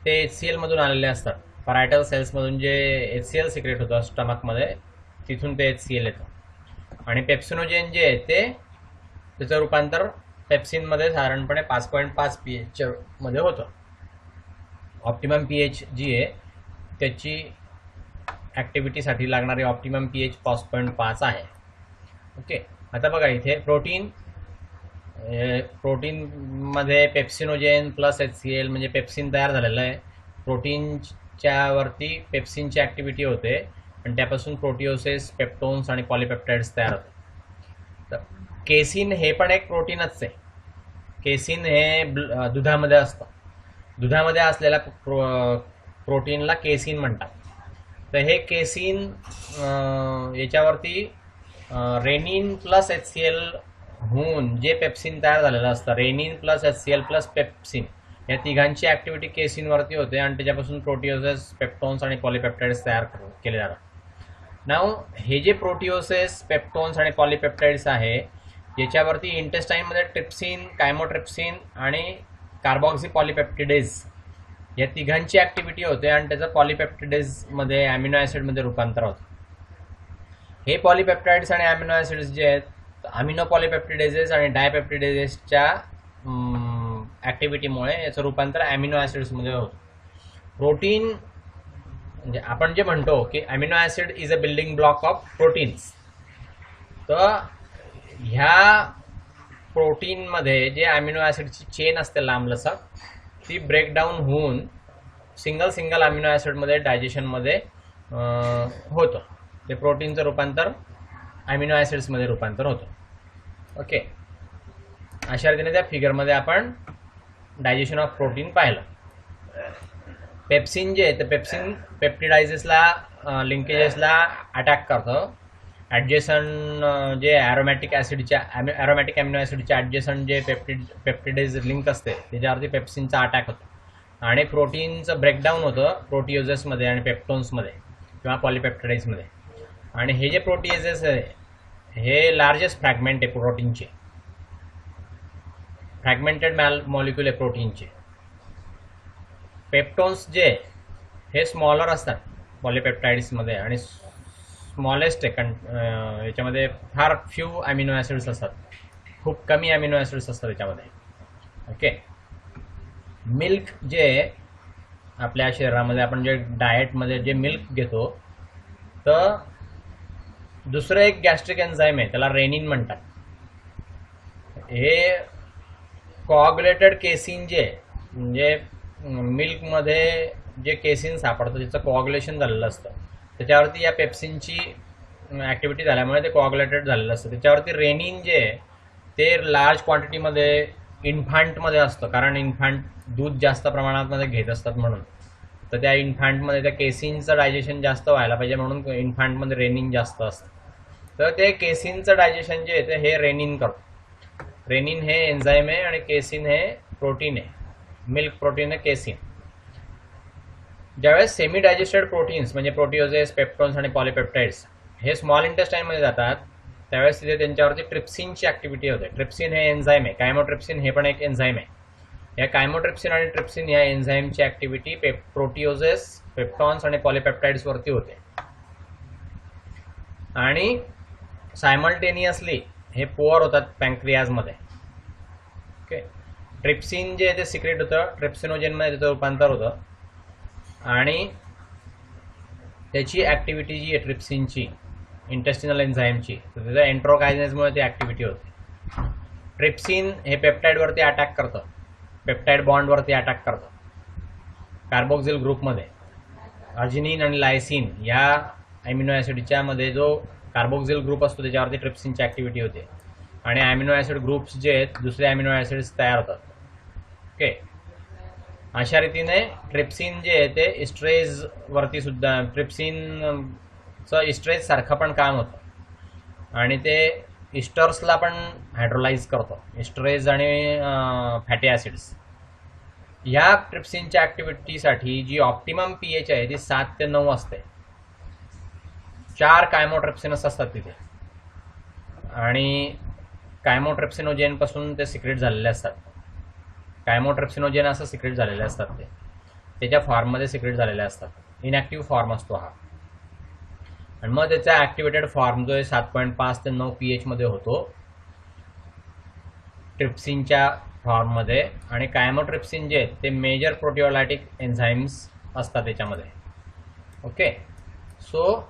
ते HCl मधून आलेले असतात. परायटल सेल्समधून जे HCl सिक्रेट होतं स्टमकमध्ये, तिथून ते HCl येतं. आणि पेप्सिनोजेन जे आहे ते त्याचं रूपांतर पेप्सिनमध्ये साधारणपणे 5.5 pH मध्ये होतं. ऑप्टिमम pH जी आहे त्याची ॲक्टिव्हिटीसाठी लागणारी ऑप्टिमम pH 5.5 आहे. ओके, आता बघा इथे प्रोटीनमध्ये पेप्सिनोजेन प्लस HCl म्हणजे पेप्सिन तयार झालेलं आहे. प्रोटीनच्या वरती पेप्सिनची ॲक्टिव्हिटी होते आणि त्यापासून प्रोटिओसेस, पेप्टोन्स आणि पॉलिपेप्टाइड्स तयार होते. तर केसिन हे पण एक प्रोटीनच आहे. केसिन हे दुधामध्ये असतं. दुधामध्ये असलेल्या प्रोटीनला केसिन म्हणतात. तर हे केसिन याच्यावरती रेनिन प्लस HCl होऊन जे पेप्सिन तयार झालेलं असतं, rennin plus HCl plus pepsin, या तिघांची ॲक्टिव्हिटी केसिनवरती होते आणि त्याच्यापासून प्रोटिओसेस, पेप्टोन्स आणि पॉलिपेप्टाइड्स तयार केले जातात. नाव हे जे प्रोटिओसेस, पेप्टोन्स आणि पॉलिपेप्टाइड्स आहे याच्यावरती इंटेस्टाईनमध्ये ट्रिप्सिन, कायमोट्रिप्सिन आणि कार्बॉक्सी पॉलिपेप्टिडेज या तिघांची ऍक्टिव्हिटी होते आणि त्याचं पॉलिपेप्टिडेजमध्ये अॅमिनो ॲसिडमध्ये रूपांतर होतं. हे पॉलिपेप्टाइड्स आणि अॅमिनो ॲसिड्स जे आहेत अमिनो पॉलिपेप्टिडेजेस आणि डायपेप्टिडेजेसच्या ऍक्टिव्हिटीमुळे याचं रूपांतर अॅमिनो ॲसिड्समध्ये होतं. प्रोटीन म्हणजे आपण जे म्हणतो की amino acid is a building block of proteins, तर ह्या प्रोटीनमध्ये जे अमिनो ॲसिडची चेन असते लांबलचक ती ब्रेकडाऊन होऊन सिंगल अमिनो ॲसिडमध्ये डायजेशनमध्ये होतं. ते प्रोटीनचं रूपांतर अमिनो ॲसिड्समध्ये रूपांतर होतं. ओके, अशा रीतीने त्या फिगरमध्ये आपण डायजेशन ऑफ प्रोटीन पाहिलं. पेप्सिन जे आहे तर पेप्सिन पेप्टिडायजेसला लिंकेजेसला अटॅक करतं. ॲडजेसन जे ॲरोमॅटिक अमिनो ॲसिडच्या ॲडजेसन जे पेप्टिडेज लिंक असते त्याच्यावरती पेप्सिनचा अटॅक होतो आणि प्रोटीनचं ब्रेकडाऊन होतं प्रोटिओजेसमध्ये आणि पेप्टोन्समध्ये किंवा पॉलिपेप्टिडाइड्समध्ये. आणि हे जे प्रोटिएजेस आहे हे लार्जेस्ट फ्रॅगमेंट आहे प्रोटीनचे, फ्रॅगमेंटेड मॉलिक्युल आहे प्रोटीनचे. पेप्टोन्स जे हे स्मॉलर असतात पॉलिपेप्टाइड्समध्ये आणि स्मॉलेस्ट आहे. याच्यामध्ये फार फ्यू अमिनो ॲसिड्स असतात, खूप कमी अमिनो ॲसिड्स असतात याच्यामध्ये. ओके, मिल्क जे आपल्या शरीरामध्ये आपण जे डाएटमध्ये जे मिल्क घेतो तर दुसरं एक गॅस्ट्रिक एन्झाईम आहे त्याला रेनिन म्हणतात. हे कोऑग्युलेटेड केसिन जे म्हणजे मिल्कमध्ये जे केसिन सापडतं त्याचं कोऑग्युलेशन झालेलं असतं त्याच्यावरती या पेप्सिनची ॲक्टिव्हिटी झाल्यामुळे ते कोऑग्युलेटेड झालेलं असतं. त्याच्यावरती रेनिन जे आहे ते लार्ज क्वांटिटीमध्ये इन्फांटमध्ये असतं कारण इन्फांट दूध जास्त प्रमाणामध्ये घेत असतात म्हणून. तर त्या इन्फांटमध्ये त्या केसिनचं डायजेशन जास्त व्हायला पाहिजे म्हणून इन्फांटमध्ये रेनिन जास्त असतं. तर ते केसिनचं डायजेशन जे आहे ते हे रेनिन करतं. रेनिन हे एन्झाईम आहे आणि केसिन हे प्रोटीन आहे. मिल्क प्रोटीन आहे केसिन. ज्यावेळेस सेमी डायजेस्टेड प्रोटीन्स म्हणजे प्रोटिओजेस, पेप्टोन्स आणि पॉलिपेप्टाइड्स हे स्मॉल इंटेस्टाईनमध्ये जातात त्यावेळेस तिथे त्यांच्यावरती ट्रिप्सिनची ॲक्टिव्हिटी होते. ट्रिप्सिन हे एन्झाईम आहे. कायमोट्रिप्सिन हे पण एक एन्झाईम आहे. या कायमोट्रिप्सिन आणि ट्रिप्सिन या एन्झाईमची ॲक्टिव्हिटी प्रोटिओजेस, पेप्टॉन्स आणि पॉलिपेप्टाइड्सवरती होते. आणि सायमल्टेनियसली हे पोअर होतात पॅन्क्रियाजमध्ये. ओके, ट्रिप्सिन जे ते सिक्रेट होतं ट्रिप्सिनोजेनमध्ये त्याचं रूपांतर होतं आणि त्याची ॲक्टिव्हिटी जी आहे ट्रिप्सिनची इंटेस्टिनल एन्झाईमची तर त्याच्या एन्ट्रोकायनेजमुळे ती ॲक्टिव्हिटी होते. ट्रिप्सिन हे पेप्टाईडवरती अटॅक करतं, पेप्टाईड बॉन्डवरती अटॅक करतं कार्बोक्सिल ग्रुपमध्ये. अर्जिनिन आणि लायसिन या अमिनो ॲसिडच्या मध्ये जो कार्बोक्सिल ग्रुप असतो त्याच्यावरती ट्रिप्सिनची ॲक्टिव्हिटी होते आणि अमिनो ॲसिड ग्रुप्स जे आहेत दुसरे अमिनो ॲसिड्स तयार होतात. ओके, अशा रीतीने ट्रिप्सिन जे आहे ते इस्ट्रेजवरती सुद्धा ट्रिप्सिनचं इस्ट्रेज सारखं पण काम होतं आणि ते इस्टर्सला पण हायड्रोलाइज करतो. इस्ट्रेज आणि फॅटी ॲसिड्स ह्या ट्रिप्सिनच्या ॲक्टिव्हिटीसाठी जी ऑप्टिमम pH आहे ती 7 ते 9 असते. 4 कायमोट्रिप्सिनस असतात तिथे आणि कायमोट्रिप्सिनोजेनपासून ते सिक्रेट झालेले असतात. कायमोट्रिप्सिनोजेन असं सिक्रेट झालेले असतात ते त्याच्या फॉर्ममध्ये सिक्रेट झालेले असतात. इनॅक्टिव्ह फॉर्म असतो हा आणि मग त्याचा ॲक्टिवेटेड फॉर्म जो आहे 7.5 ते 9 pH मध्ये होतो ट्रिप्सिनच्या फॉर्ममध्ये. आणि कायमोट्रिप्सिन जे ते मेजर प्रोटिओलायटिक एन्झाईम्स असतात त्याच्यामध्ये. ओके, सो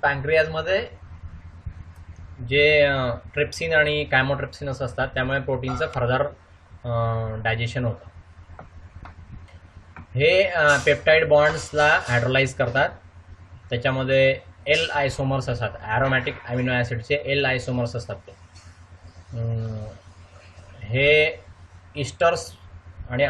पॅन्क्रियाजमध्ये जे ट्रिप्सिन आणि कायमोट्रिप्सिनस असतात त्यामुळे प्रोटीनचं फर्दर डायजेशन होतं. हे पेप्टाईड बॉन्ड्सला हायड्रोलाइज करतात. त्याच्यामध्ये एल आयसोमर्स असतात. ॲरोमॅटिक अमिनो ॲसिडचे एल आयसोमर्स असतात ते. हे इस्टर्स